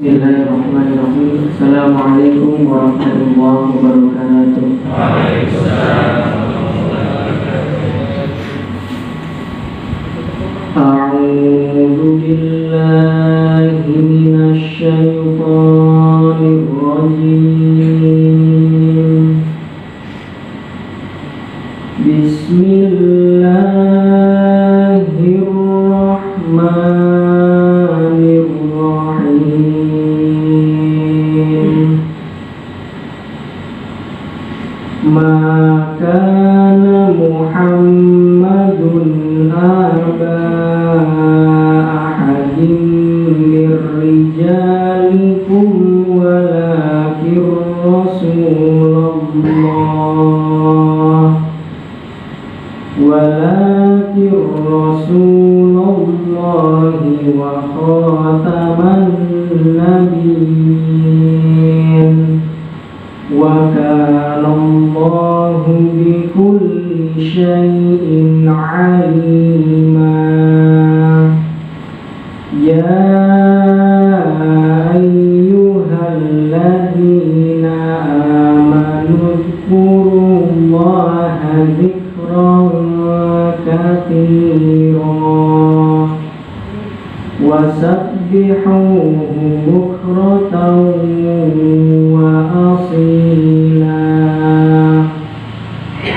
Bismillahirrahmanirrahim. Assalamualaikum warahmatullahi wabarakatuh. A'udzu billahi minasy syaithanir rajim. Bismillahirrahmanirrahim. Ma kana Muhammadun aba ahadin mir rijalikum walakin Rasulullahi wa khataman nabiyyin wa kana Allahu bikulli syai'in alima. Ya ayyuhalladzina amanu dzkurullaha dzikran katsiran wasabbihuhu bukratan wa asila.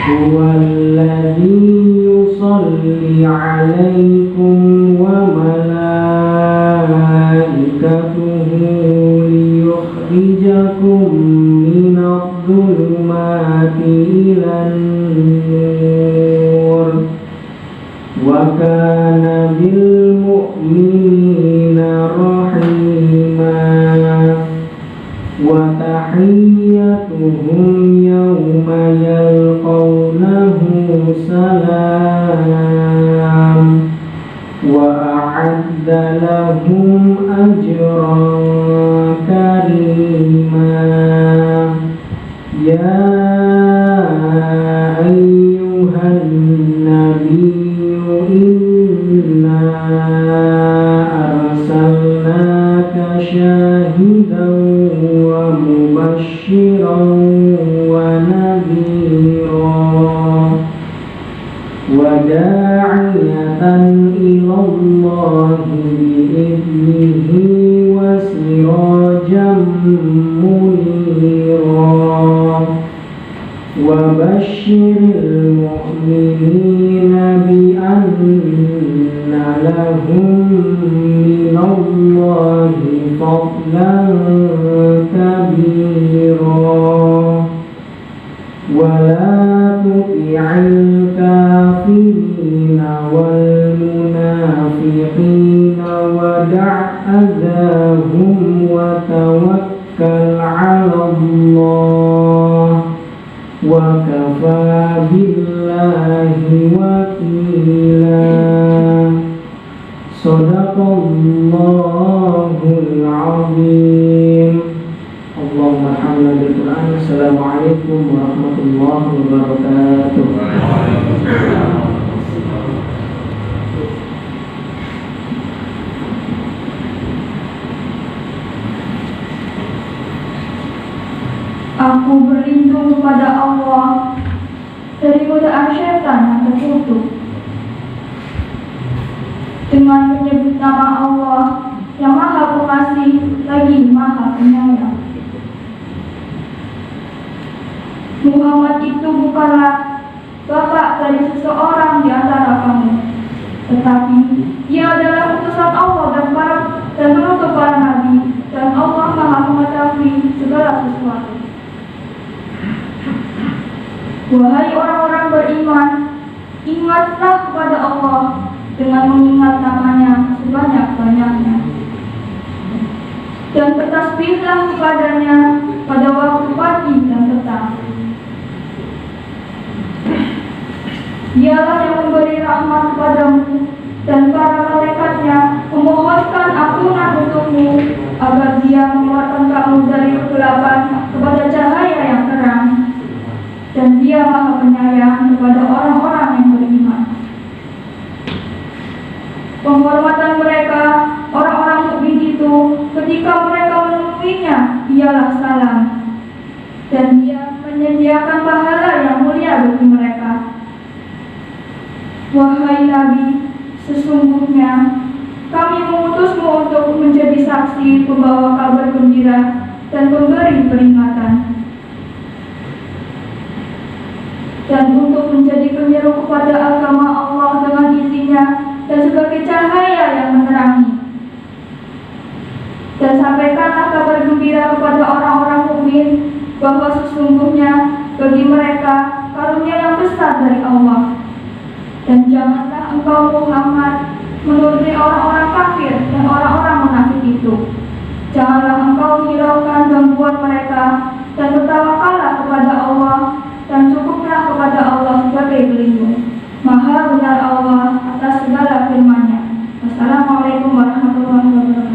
Huwallazi yusalli 'alaikum wa malaikatuhu liyukhrijakum minadh-dhulumati ilan nur wa kana bil mu'minina rahima. Wa tahiyyatuhum yawma yalqawnahu salam wa a'adda lahum ajran karima. Ya ayyuhan nabiyyu inna arsalnaka syahidan wa mubasysyiran wa nadhiran wa da'iyatan ilallahi bi'idnihi wa sirajan munira wa basyiril mu'minina bi anna lahum minallahi fadlan kabira wa la tuti'il kafirina wal munafiqina wa da'adahum wa tawakkal 'ala Allah wa kafa billahi wakila. Shadaqallahul azim. Allahumma hamdana bil Qur'an. Assalamualaikum warahmatullahi wabarakatuh. Aku berlindung kepada Allah dari godaan syaitan yang terkutuk dengan menyebut nama Allah yang Maha Pengasih lagi Maha Penyayang. Muhammad itu bukanlah bapak dari seseorang di antara kamu, tetapi ia adalah utusan Allah dan penutup para nabi, dan Allah Maha mengetahui segala sesuatu. Wahai orang-orang beriman, ingatlah kepada Allah dengan mengingat namanya sebanyak-banyaknya, dan bertasbihlah kepadanya pada waktu pagi dan petang. Dialah yang memberi rahmat kepadamu, dan para malaikatnya memohonkan ampunan untukmu agar Dia mengeluarkan kamu dari kegelapan kepada cahaya yang terang, dan Dia Maha Penyayang kepada orang-orang yang beriman. Penghormatan mereka, orang-orang mukmin itu, ketika mereka memenuhinya ialah salam, dan Dia menyediakan pahala yang mulia bagi mereka. Wahai Nabi, sesungguhnya kami mengutusmu untuk menjadi saksi, pembawa kabar gembira, dan pemberi peringatan, dan untuk menjadi penyeru kepada agama Allah dengan izinnya, dan sebagai cahaya yang menerangi. Dan sampaikanlah kabar gembira kepada orang-orang mukmin bahwa sesungguhnya bagi mereka karunia yang besar dari Allah. Dan janganlah engkau Muhammad menuruti orang-orang kafir dan orang-orang munafik itu. Janganlah engkau hiraukan gangguan mereka, dan bertawakallah kepada Allah, dan cukuplah kepada Allah sebagai pelindung. Maha benar Allah atas segala firman-Nya. Wassalamualaikum warahmatullahi wabarakatuh.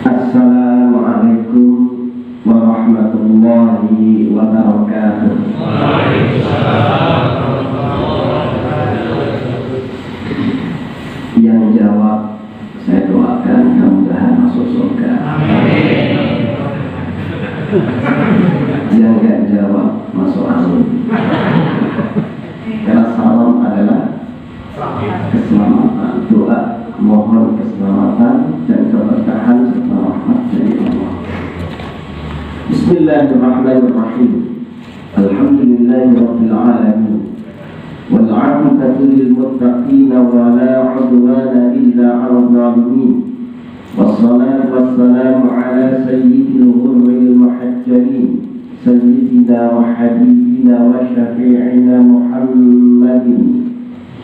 Assalamualaikum warahmatullahi wabarakatuh. Yang jawab saya doakan mudah-mudahan masuk surga. Yang gak jawab masuk angin. Karena salam adalah keselamatan. Doa mohon keselamatan dan keberkahan serta rahmat dari Allah. Bismillahirrahmanirrahim. Alhamdulillahirabbil alamin. Wal 'aqibatu lil muttaqin wa la 'udwana illa 'alal zalimin. Wassalatu wassalamu ala sayyidil ghurril muhajjalin, sayyidina wa habibina wa syafi'ina Muhammadin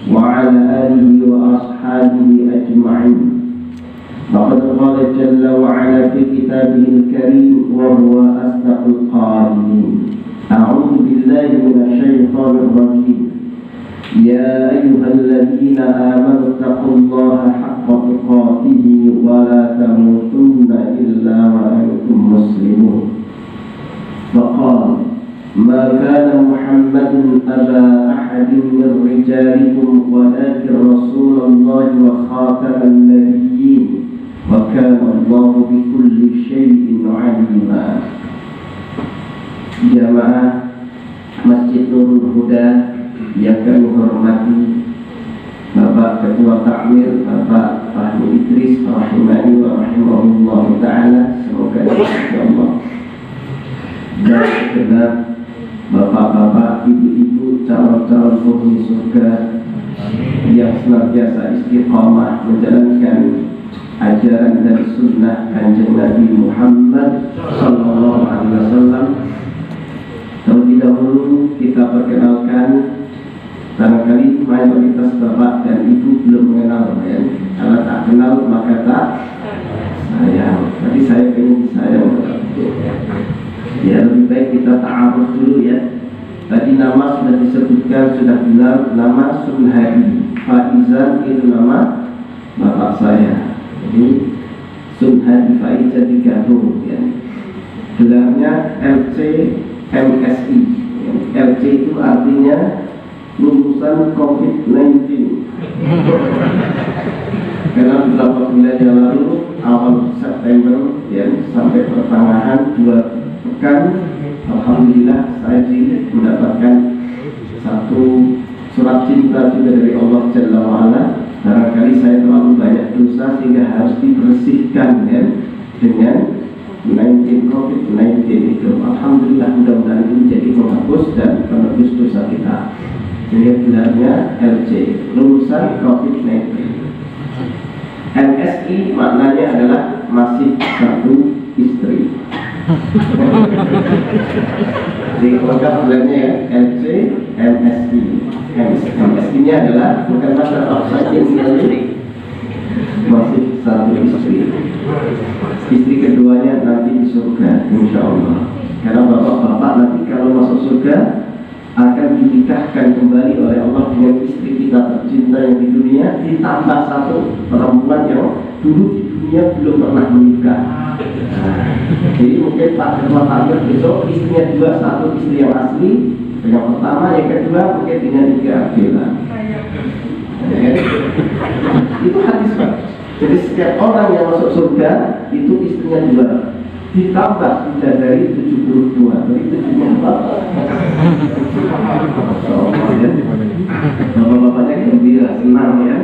wa ala alihi wa ashabihi ajma'in. Laqad qala jalla wa ala fi kitabihil karim wa huwa asdaqul qa'ilin. A'udzu billahi minasy syaithanir rajim. Ya ayyuhalladzina amanu taqullaha haqqa tuqatih wa la tamutunna illa wa antum muslimun. Faqala ما كان محمد أبا أحد من رجالكم ولكن رسول الله وخاتم النبيين وكان الله بكل شيء عليما. Jamaah Masjid Nurul Huda yang kami hormati, Bapak Ketua Takmir Bapak Fahmi Idris rahimani wa rahimahullah ta'ala, semoga insyaallah. Dan segenap bapak-bapak, ibu-ibu, calon-calon penghuni surga yang senantiasa istiqamah menjalankan ajaran dan sunnah Kanjeng Nabi Muhammad sallallahu alaihi wasallam. Terlebih dahulu kita perkenalkan, barangkali mayoritas bapak dan ibu belum mengenal ya. Kalau tak kenal maka tak sayang. Tadi saya ingin sayang. Ya, lebih baik kita ta'aruf dulu ya. Tadi nama sudah disebutkan, sudah benar, nama Sunhadi Faizan, itu nama bapak saya. Jadi Sunhadi Faizan digabung ya. Gelarnya LC MSI. LC itu artinya lulusan COVID-19. Karena beberapa bulan yang lalu, awal September ya, sampai pertengahan 2 pekan, alhamdulillah saya mendapatkan satu surat cinta juga dari Allah Jalla wa'ala. Barangkali saya terlalu banyak dosa sehingga harus dibersihkan ya, dengan COVID-19 itu. Alhamdulillah mudah-mudahan ini menjadi penghapus dan penebus dosa kita. Jadi gelarnya LC, lulusan COVID-19. MSI maknanya adalah masih satu istri. Jadi lengkap gelarnya ya, LC MSI. MSI-nya adalah bukan master of science, masih satu istri. Istri keduanya nanti di surga, insya Allah. Karena bapak-bapak nanti kalau masuk surga akan dinikahkan kembali oleh Allah dengan istri kita tercinta yang di dunia, ditambah satu perempuan yang dulu di dunia belum pernah menikah. Jadi mungkin Pak Ketua Takmir besok istrinya 2, 1 istri yang asli, Yang pertama, yang kedua mungkin dengan 3 bulan. Ya, itu hadis Pak. Jadi setiap orang yang masuk surga itu istrinya 2, ditambah tidak dari 72. Jadi 74. Bapak-bapaknya gembira, senang ya.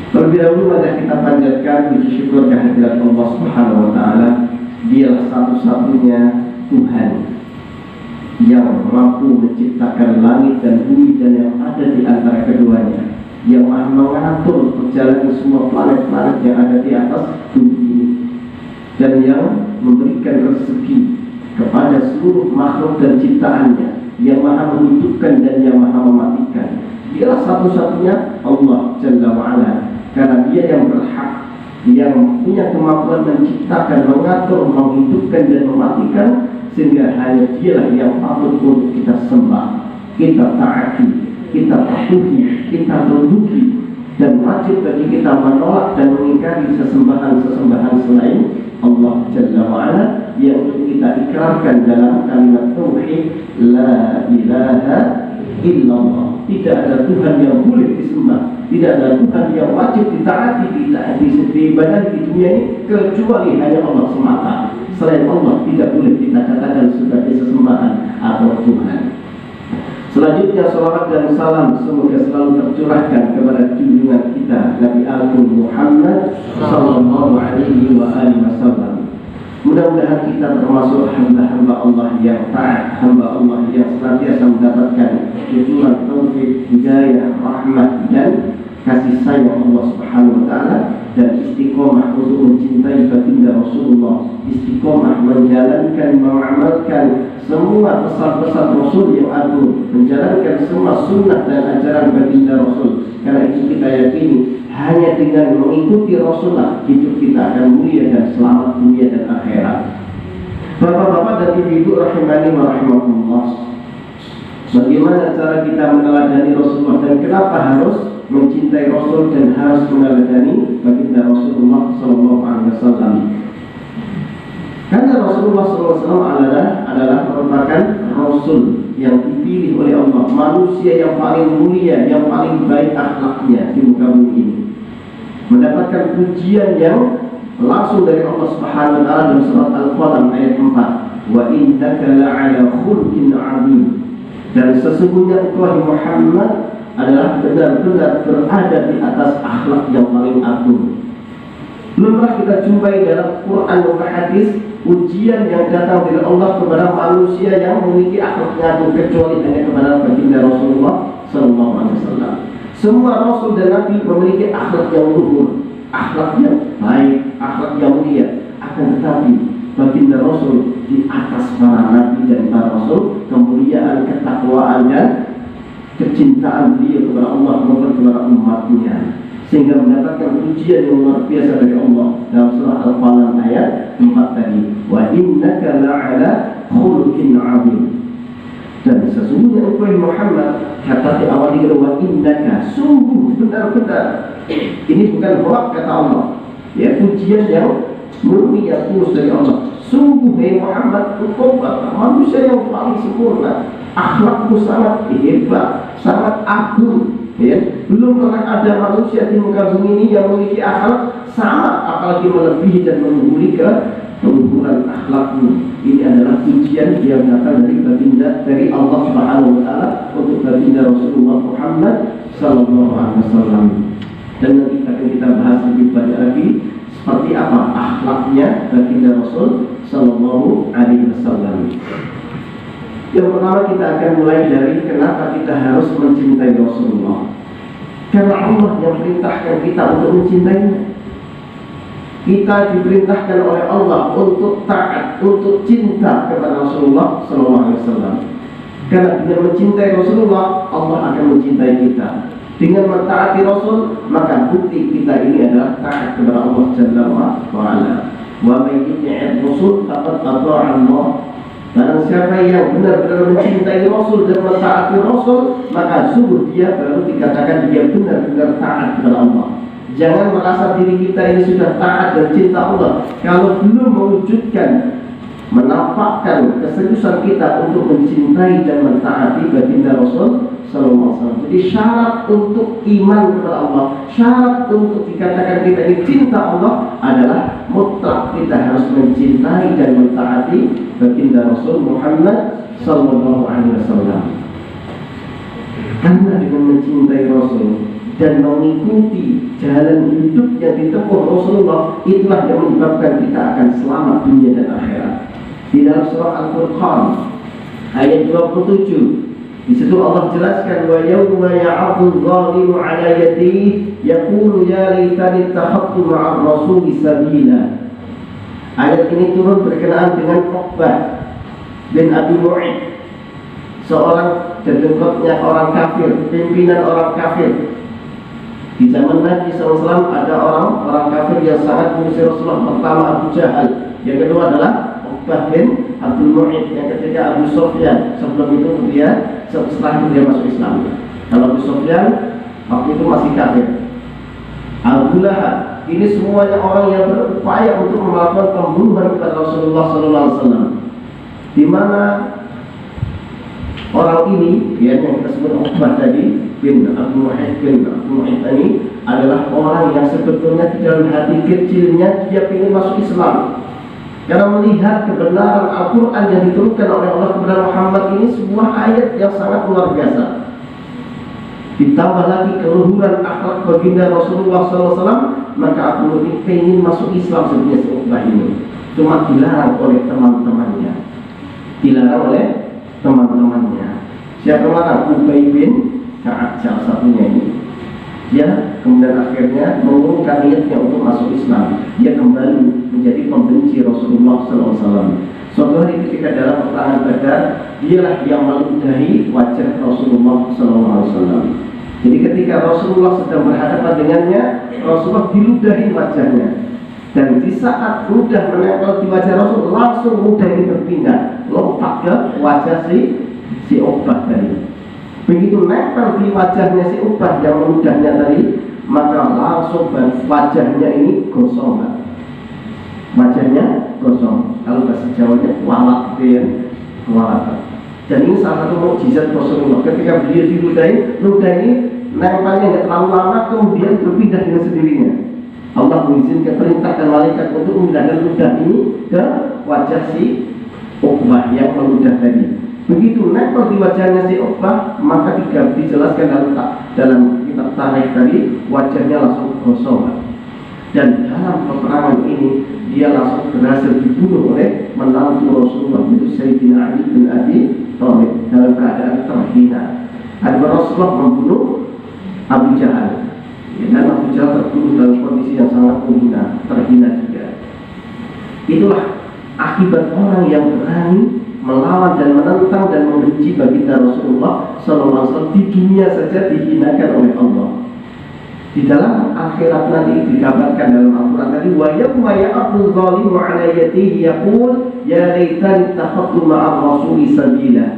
Terlebih dahulu mari kita panjatkan puji syukur kehadirat Allah Subhanahu wa taala. Dialah satu-satunya Tuhan yang mampu menciptakan langit dan bumi dan yang ada di antara keduanya, yang maha mengatur perjalanan semua planet-planet yang ada di atas bumi ini, dan yang memberikan rezeki kepada seluruh makhluk dan ciptaannya, yang maha menghidupkan dan yang maha mematikan. Dialah satu-satunya Allah Jalla wa'ala, karena dia yang berhak, yang punya kemampuan menciptakan, mengatur, menghidupkan dan mematikan, sehingga hanya dialah yang patut untuk kita sembah, kita taati, kita patuhi, kita tunduki, dan wajib bagi kita menolak dan mengingkari sesembahan-sesembahan selain Allah Jalla wa'ala, yang untuk kita ikrarkan dalam kalimat tauhid la ilaha illallah. Tidak ada Tuhan yang boleh disembah, tidak ada Tuhan yang wajib ditaati, diibadahi di dunia ini kecuali hanya Allah semata. Selain Allah tidak boleh kita katakan sebagai sesembahan atau Tuhan. Selanjutnya salawat dan salam semoga selalu tercurahkan kepada junjungan kita Nabi Agung Muhammad sallallahu alaihi wa alihi wasallam. Mudah-mudahan kita termasuk hamba-hamba Allah yang taat, hamba Allah yang senantiasa mendapatkan tuntunan taufik, hidayah, rahmat dan kasih sayang Allah Subhanahu wa taala, dan istiqomah untuk mencintai baginda Rasulullah, istiqomah menjalankan, mengamalkan semua pesan-pesan Rasul yang agung, menjalankan semua sunnah dan ajaran baginda Rasul. Karena itu kita yakini hanya dengan mengikuti Rasulullah hidup kita akan mulia dan selamat dunia dan akhirat. Bapak-bapak dan ibu-ibu rahimani wa rahimakumullah, bagaimana cara kita meneladani Rasulullah dan kenapa harus mencintai Rasul dan harus meneladani baginda Rasulullah sallallahu alaihi wasallam? Karena Rasulullah sallallahu alaihi wasallam adalah merupakan Rasul yang dipilih oleh Allah, manusia yang paling mulia, yang paling baik akhlaknya di muka bumi ini, mendapatkan pujian yang langsung dari Allah Subhanahu wa taala dalam surat Al-Qalam ayat 4, wa innaka la'ala khulqin 'adzim, dan sesungguhnya engkau Muhammad adalah benar-benar berada di atas akhlak yang paling agung. Belum pernah kita jumpai dalam Quran dan hadis ujian yang datang dari Allah kepada manusia yang memiliki akhlak yang agung kecuali hanya kepada baginda Rasulullah sallallahu alaihi wasallam. Semua Rasul dan Nabi memiliki akhlak yang luhur, akhlak yang baik, akhlak yang mulia. Akan tetapi baginda Rasul di atas para Nabi dan para Rasul, kemuliaan, ketakwaan dan kecintaan beliau kepada Allah maupun kepada umatnya, sehingga mendapatkan pujian yang luar biasa dari Allah dalam surah Al-Qalam ayat 4 tadi, wa innaka la'ala khuluqin 'adzim, dan sesungguhnya engkau Muhammad, kata di awal ini wa innaka, sungguh benar-benar. Ini bukan hoak kata Allah, ya, pujian yang murni yang tulus dari Allah. Sungguh Muhammad, engkau manusia yang paling sempurna, akhlakmu sangat hebat, sangat agung. Ya, belum pernah ada manusia di muka bumi ini yang memiliki akhlak sama, apalagi melebihi dan mengungguli ke keluhuran akhlakmu. Ini adalah pujian yang datang dari baginda, dari Allah Subhanahu wa taala untuk baginda Rasulullah Muhammad sallallahu alaihi wasallam. Dan nanti akan kita bahas lebih banyak lagi seperti apa akhlaknya baginda Rasul sallallahu alaihi wasallam. Yang pertama kita akan mulai dari kenapa kita harus mencintai Rasulullah. Karena Allah yang perintahkan kita untuk mencintainya. Kita diperintahkan oleh Allah untuk taat, untuk cinta kepada Rasulullah SAW. Karena dengan mencintai Rasulullah, Allah akan mencintai kita. Dengan mentaati Rasul, maka bukti kita ini adalah taat kepada Allah Jalla wa'ala. Wa may yuti'ir Rasul faqad ata'a Allah. Dan siapa yang benar-benar mencintai Rasul dan mentaati Rasul, maka sungguh dia baru dikatakan dia benar-benar taat kepada Allah. Jangan merasa diri kita ini sudah taat dan cinta Allah kalau belum mewujudkan menampakkan keseriusan kita untuk mencintai dan mentaati baginda Rasul Sallallahu Alaihi Wasallam. Jadi syarat untuk iman kepada Allah, syarat untuk dikatakan kita ini cinta Allah adalah mutlak kita harus mencintai dan mentaati baginda Rasul Muhammad Sallallahu Alaihi Wasallam. Karena dengan mencintai Rasul dan mengikuti jalan hidup yang ditempuh Rasulullah, itulah yang menyebabkan kita akan selamat dunia dan akhirat. Di dalam surah Al-Furqan ayat 27, di situ Allah jelaskan, wa yawma ya'adhu adh-dhalimu 'ala yadihi yaqulu ya laitani ittakhadtu ma'ar rasuli sabila. Ayat ini turun berkenaan dengan Uqbah bin Abi Mu'ayth, seorang jadukotnya orang kafir, pimpinan orang kafir. Di zaman Nabi SAW ada orang kafir yang sangat mengusir Rasulullah. Pertama Abu Jahal, yang kedua adalah Uqbah bin Abdul Mu'ayth, yang ketiga Abu Sufyan. Sebelum itu setelah itu dia masuk Islam. Kalau Abu Sufyan waktu itu masih kafir. Abu Lahab, ini semuanya orang yang berupaya untuk melakukan pembunuhan kepada Rasulullah SAW. Di mana orang ini, yang kita sebut Uqbah tadi bin Abu Mu'ayth ini adalah orang yang sebetulnya di dalam hati kecilnya dia ingin masuk Islam. Karena melihat kebenaran Al-Quran yang diturunkan oleh Allah kepada Muhammad ini sebuah ayat yang sangat luar biasa. Ditambah lagi keluhuran akhlak baginda Rasulullah SAW, maka aku ingin masuk Islam sebenarnya si Uqbah ini. Cuma dilarang oleh teman-temannya. Siapa mana? Ubay bin Ka'ab, salah satunya ini. Dia kemudian akhirnya mengurungkan niatnya untuk masuk Islam. Dia kembali menjadi pembenci Rasulullah SAW. Suatu hari ketika dalam peperangan Badar, dialah yang meludahi wajah Rasulullah SAW. Jadi ketika Rasulullah sedang berhadapan dengannya, Rasulullah diludahi wajahnya. Dan di saat ludah menempel di wajah Rasul, langsung ludah ini berpindah, lompat ke wajah si Uqbah tadi. Begitu nempel di wajahnya si Uqbah yang meludahnya tadi, maka langsung wajahnya ini gosong. Wajahnya gosong. Kalau bahasa Jawanya kualat, kualat. Dan ini salah satu mukjizat Rasulullah. Ketika beliau diludahi, ludah ini nempelnya nggak terlalu lama, kemudian berpindah dengan sendirinya. Allah mengizinkan, perintahkan malaikat untuk memindahkan ludah ini ke wajah si Uqbah yang meludah tadi. Begitu nempel di wajahnya si Uqbah, maka dijelaskan dalam kitab tarikh tadi, wajahnya langsung gosong. Dan dalam peperangan ini dia langsung berhasil dibunuh oleh menantu Rasulullah, itu Sayyidina Ali bin Abi Thalib, dalam keadaan terhina. Ada Rasulullah membunuh Abu Jahal, dan Abu Jahal terbunuh dalam kondisi yang sangat terhina juga. Itulah akibat orang yang berani melawan dan menentang dan membenci baginda Rasulullah SAW. Di dunia saja dihinakan oleh Allah. Di dalam akhirat nanti dikabarkan dalam Al-Quran tadi, wa yawma ya'adhu adh-dhalimu 'ala yadihi yaqul ya laitani ittakhadtu ma'ar rasuli sabila.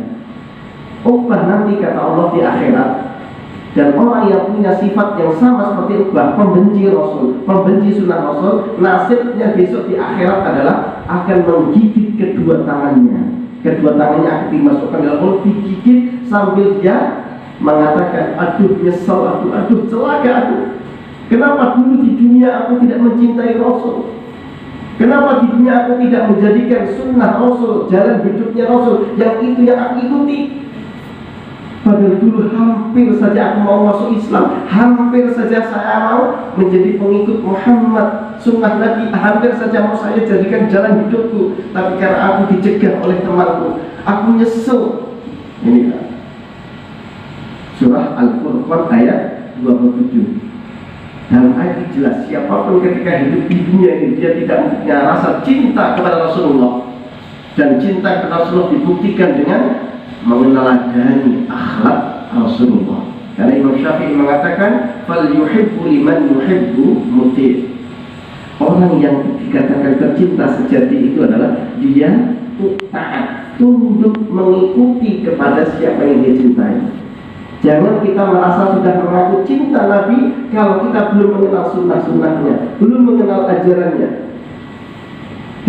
Uqbah nanti kata Allah di akhirat, dan orang yang punya sifat yang sama seperti Uqbah, pembenci Rasul, pembenci sunnah Rasul, nasibnya besok di akhirat adalah akan menggigit kedua tangannya. Kedua tangannya akan dimasukkan dalam mulut, digigit sambil dia mengatakan, aduh nyesel aku, aduh celaka aku. Kenapa dulu di dunia aku tidak mencintai Rasul? Kenapa di dunia aku tidak menjadikan sunnah Rasul, jalan hidupnya Rasul, yang itu yang aku ikuti? Padahal dulu hampir saja aku mau masuk Islam, hampir saja saya mau menjadi pengikut Muhammad, sunnah Nabi, hampir saja mau saya jadikan jalan hidupku. Tapi karena aku dicegah oleh temanku, aku nyesel. Ini kan Surah Al-Furqan ayat 27. Dalam ayat ini jelas, siapapun ketika hidup di dunia ini dia tidak punya rasa cinta kepada Rasulullah, dan cinta kepada Rasulullah dibuktikan dengan meneladani akhlak Rasulullah. Karena Imam Syafi'i mengatakan, fal yuhibbu liman yuhibbu muti'. Orang yang dikatakan tercinta sejati itu adalah dia taat, tunduk, mengikuti kepada siapa yang dia cintai. Jangan kita merasa sudah mengaku cinta Nabi kalau kita belum mengenal sunnah-sunnahnya, belum mengenal ajarannya.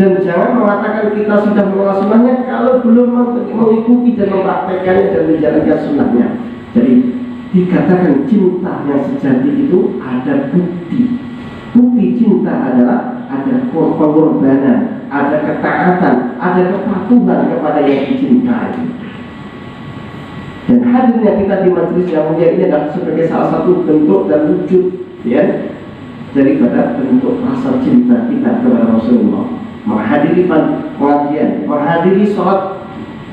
Dan jangan mengatakan kita sudah mengenal sunnahnya kalau belum mengikuti dan mempraktekannya dan menjalankan sunnahnya. Jadi dikatakan cinta yang sejati itu ada bukti. Bukti cinta adalah ada pengorbanan, ada ketaatan, ada kepatuhan kepada yang dicintai. Dan hadirnya kita di majelis yang mulia ini adalah sebagai salah satu bentuk dan wujud, ya, daripada bentuk rasa cinta kita kepada Rasulullah. Menghadiri pengajian, menghadiri sholat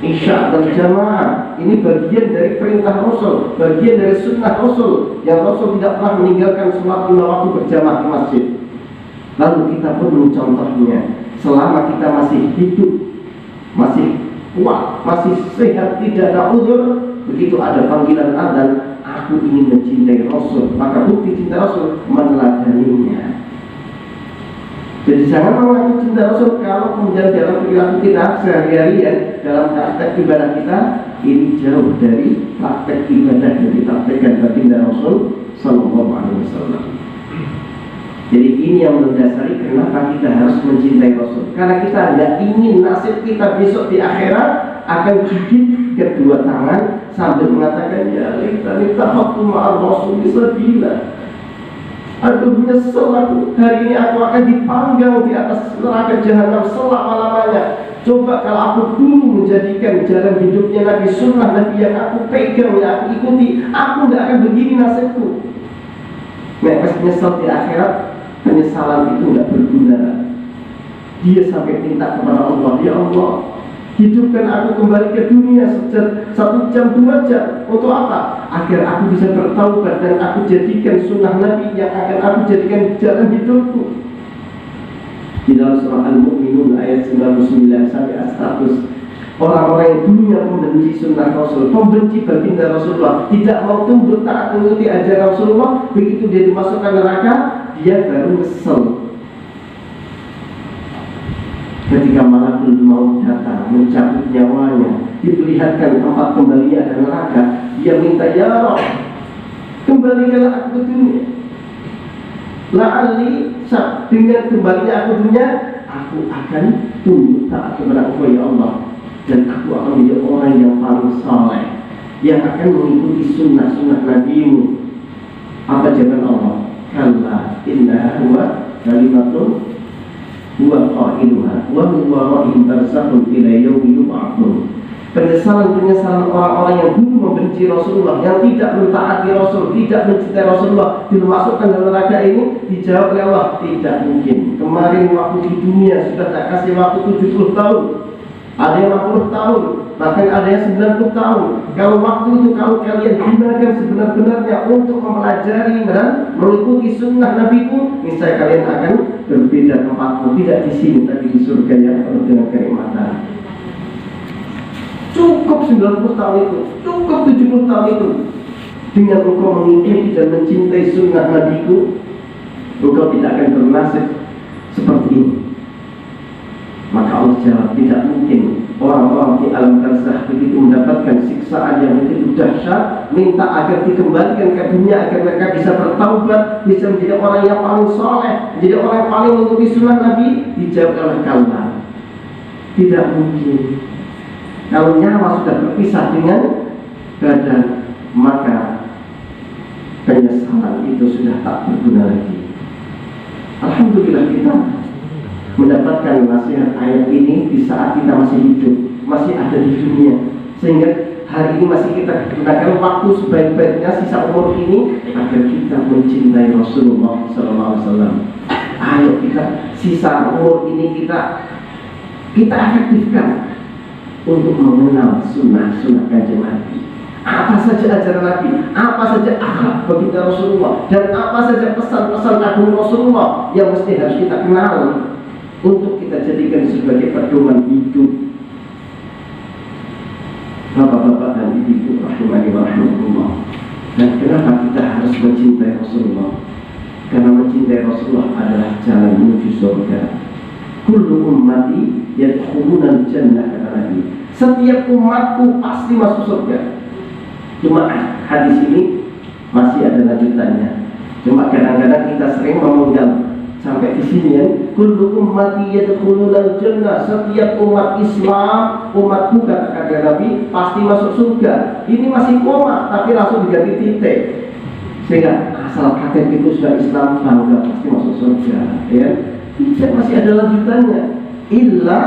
Isya dan jamaah, ini bagian dari perintah Rasul, bagian dari sunnah Rasul, yang Rasul tidak pernah meninggalkan sholat 5 waktu berjamaah di masjid. Lalu kita pun mencontohnya. Selama kita masih hidup, masih kuat, masih sehat, tidak ada uzur, begitu ada panggilan adzan, aku ingin mencintai Rasul, maka bukti cinta Rasul meneladaninya. Jadi jangan mengaku cinta Rasul kalau kemudian dalam perilaku kita sehari-hari, dalam praktek ibadah kita ini jauh dari praktek ibadah yang dipraktekkan baginda Rasul Sallallahu Alaihi Wasallam. Jadi ini yang mendasari kenapa kita harus mencintai Rasul. Karena kita tidak ingin nasib kita besok di akhirat akan gigit kedua tangan sambil mengatakan ya laitani takhaftu ma'ar Rasul sabila. Aduh menyesal aku, hari ini aku akan dipanggang di atas neraka jahanam selama-lamanya. Coba kalau aku dulu menjadikan jalan hidupnya Nabi, sunnah Nabi yang aku pegang, yang aku ikuti, aku tidak akan begini nasibku. Pas menyesal di akhirat, penyesalan itu tidak berguna. Dia sampai minta kepada Allah, ya Allah, hidupkan aku kembali ke dunia 1 jam 2 jam. Untuk apa? Agar aku bisa bertaubat dan aku jadikan sunnah Nabi yang akan aku jadikan jalan hidupku. Di dalam surah Al-Mu'minun ayat 99 sampai 100, orang-orang yang dulunya membenci sunnah Rasul, membenci baginda Rasulullah, tidak mau tunduk taat mengikuti ajaran Rasulullah, begitu dia dimasukkan neraka, dia baru kesel. Ketika malakul maut datang mencabut nyawanya, diperlihatkan tempat kembalinya dan neraka, dia minta, ya Rabb, kembalikanlah aku ke dunia. La'alli, dengan kembalinya aku dunia, aku akan tunduk taat kepada Engkau ya Allah, dan aku akan menjadi orang yang paling saleh, yang akan mengikuti sunnah-sunnah Nabi-Mu. Apa jawaban Allah? Kalla innaha huwa kalimatun huwa qailuha wa min waraihim barzakhun ila yaumi yub'atsun. Penyesalan-penyesalan orang-orang yang dulu membenci Rasulullah, yang tidak mentaati Rasul, tidak mencintai Rasulullah, dimasukkan dalam neraka ini, dijawab oleh Allah, tidak mungkin. Kemarin waktu di dunia sudah tak kasih waktu 70 tahun, ada yang 60 tahun, bahkan ada yang 90 tahun. Kalau waktu itu kalau kalian gunakan sebenar-benarnya untuk mempelajari dan mengikuti sunnah Nabi-Ku, niscaya kalian akan berbeda tempatmu, tidak di sini tapi di surga yang penuh dengan kenikmatan. Cukup 90 tahun itu, cukup 70 tahun itu. Dengan engkau mengikuti dan mencintai sunnah Nabi-Ku, engkau tidak akan bernasib seperti ini. Maka Allah jawab, tidak mungkin orang-orang di alam barzakh begitu mendapatkan siksaan yang begitu dahsyat, minta agar dikembalikan ke dunia agar mereka bisa bertaubat, bisa menjadi orang yang paling soleh, menjadi orang yang paling mengikuti sunnah Nabi. Dijawab oleh Allah, tidak mungkin. Kalau nyawa sudah berpisah dengan badan, maka penyesalan itu sudah tak berguna lagi. Alhamdulillah kita mendapatkan nasihat ayat ini di saat kita masih hidup, masih ada di dunia, sehingga hari ini masih kita gunakan waktu sebaik-baiknya sisa umur ini agar kita mencintai Rasulullah SAW. Ayo kita sisa umur ini kita efektifkan untuk mengenal sunnah-sunnah Kanjeng Nabi. Apa saja ajaran Nabi, apa saja akhlak baginda Rasulullah, dan apa saja pesan-pesan agung Rasulullah yang mesti harus kita kenal untuk kita jadikan sebagai pedoman hidup. Bapak-bapak dan ibu-ibu rahimani wa rahmatullah. Dan kenapa kita harus mencintai Rasulullah? Karena mencintai Rasulullah adalah jalan menuju surga. Kullu ummati yadkhuluna al-jannah, kata Nabi. Setiap umatku pasti masuk surga. Cuma hadis ini masih ada lanjutannya. Cuma kadang-kadang kita sering memenggal Sampai di sini ya, kullu ummati yadkhulunal jannah, setiap umat Islam, umatku kata Nabi pasti masuk surga. Ini masih koma tapi langsung diganti titik. Sehingga asal kakek itu sudah Islam bangga pasti masuk surga, ya. Tidak, masih ada lanjutannya. Illa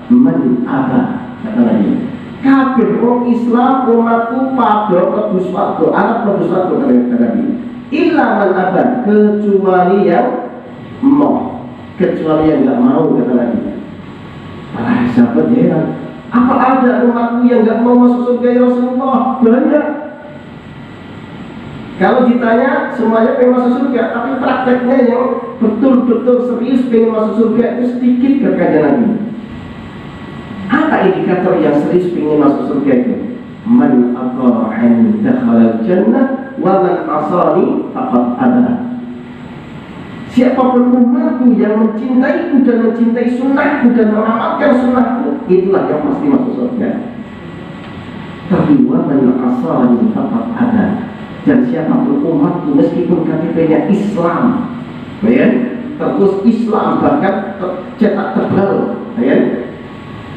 man aba, kata Nabi. Kafir orang Islam umatku pada mlebu swarga, anak mlebu swarga kata Nabi. Illa man aba, kecuali yang mau, kecuali yang nggak mau kata Nabi. Para sahabat heran, apa ada umatku yang nggak mau masuk surga ya Rasulullah? Banyak. Kalau ditanya semuanya pengen masuk surga, tapi prakteknya yang betul-betul serius pengen masuk surga itu sedikit kata Nabi. Apa indikator yang serius pengen masuk surga itu? Man ata'ani dakhala jannah wa man asani faqad aba. Siapapun umatku yang mencintaiku dan mencintai sunnahku dan mengamalkan sunnahku, itulah yang pasti masuk surga. Tapi wa man asani faqad aba. Dan siapapun umatku meskipun KTP-nya Islam, ya, terus Islam bahkan cetak tebal, ya,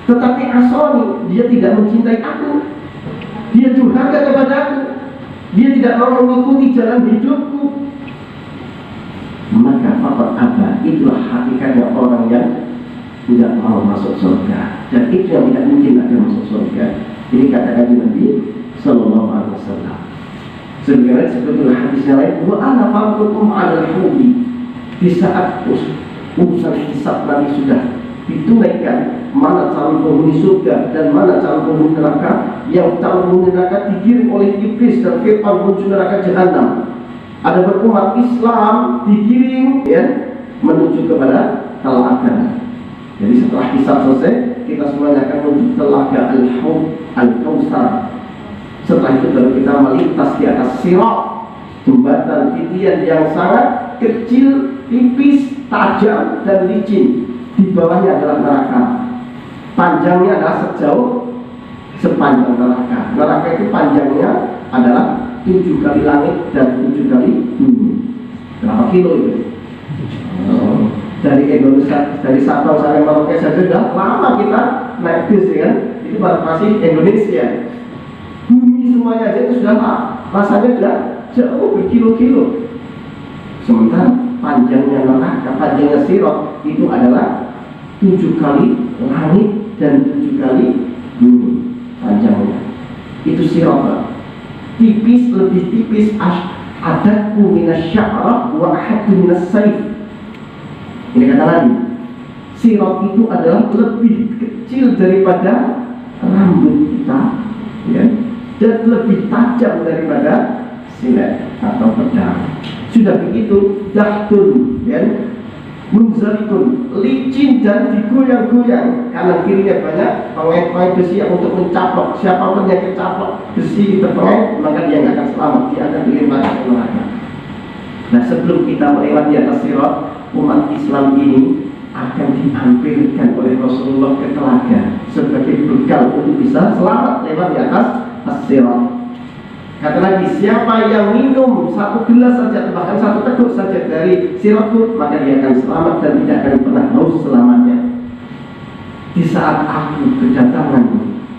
tetapi asoni, dia tidak mencintai aku, dia durhaka kepada aku, dia tidak mau mengikuti jalan hidupku, maka faqad aba. Itulah hakikatnya orang yang tidak mau masuk surga, dan itu yang tidak mungkin ada masuk surga. Ini kata Nabi Sallallahu Alaihi Wasallam. Sebenarnya sebetulnya hadisnya lain, wa ana farqukum 'alal hudi. Di saat urusan hisab nanti sudah ditunaikan, mana calon penghuni surga dan mana calon penghuni neraka. Yang calon penghuni neraka digiring oleh iblis dan Fir'aun menuju neraka jahanam. Ada berumat Islam digiring, ya, menuju kepada telaga. Jadi setelah hisab selesai, kita semuanya akan menuju telaga Al-Haud Al-Kautsar. Setelah itu baru kita melintas di atas sirat, jembatan titian yang sangat kecil, tipis, tajam, dan licin. Di bawahnya adalah neraka. Panjangnya adalah sejauh sepanjang neraka. Neraka itu panjangnya adalah 7 kali langit dan 7 kali bumi. Berapa kilo itu? Dari Indonesia, dari Sabang sampai Merauke saja sudah lama kita naik bis, ya kan? Itu baru masih Indonesia. Bumi semuanya aja itu sudah rasanya sudah jauh berkilo-kilo. Sementara panjangnya neraka, panjangnya sirat itu adalah 7 kali langit dan 7 kali bumi panjangnya. Itu sirat, tipis, lebih tipis, adakku minas sya'rah wa ahadku minas saif. Ini kata Nabi, sirat itu adalah lebih kecil daripada rambut kita, ya, dan lebih tajam daripada silet atau pedang. Sudah begitu dahtun, ya, munzalikun, licin dan digoyang-goyang. Kanan kirinya banyak pengait-pengait besi yang untuk mencaplok. Siapapun yang kecaplok besi itu pengait, maka dia nggak akan selamat, dia akan dilemparkan ke neraka. Nah, sebelum kita melewati atas sirat, umat Islam ini akan dihampirkan oleh Rasulullah ke telaga sebagai bekal untuk bisa selamat lewat di atas as-sirat. Kata lagi, siapa yang minum 1 gelas saja, bahkan 1 teguk saja dari sirat itu, maka dia akan selamat dan tidak akan pernah haus selamanya. Di saat aku kedatangan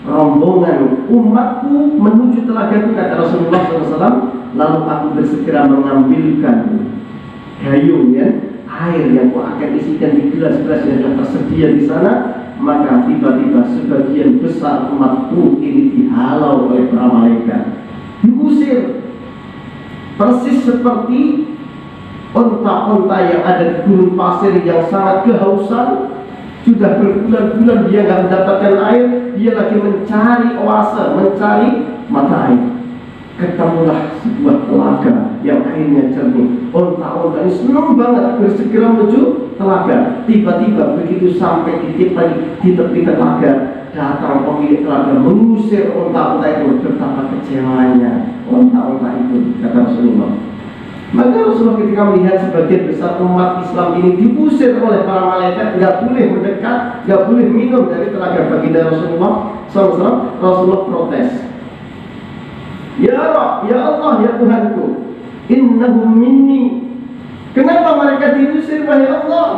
rombongan umatku menuju telaga itu, kata Rasulullah SAW, lalu aku bersegera mengambilkan gayung, ya, air yang aku akan isikan di gelas-gelas yang sudah tersedia di sana. Maka tiba-tiba sebagian besar umatku ini dihalau oleh para malaikat, diusir, persis seperti unta-unta yang ada di gurun pasir yang sangat kehausan. Sudah berbulan-bulan dia nggak mendapatkan air, dia lagi mencari oase, mencari mata air. Ketemulah sebuah telaga yang airnya jernih. Unta-unta ini senang banget bersegera menuju telaga. Tiba-tiba begitu sampai di tepi telaga, datang pemilik telaga mengusir unta-unta itu. Betapa kecewanya unta-unta itu, kata Rasulullah. Maka Rasulullah ketika melihat sebagian besar umat Islam ini diusir oleh para malaikat, nggak boleh mendekat, nggak boleh minum dari telaga baginda Rasulullah SAW, Rasulullah protes. Ya Rabb, ya Allah, ya Tuhanku, innahum minni, Kenapa mereka diusir, wahai Allah?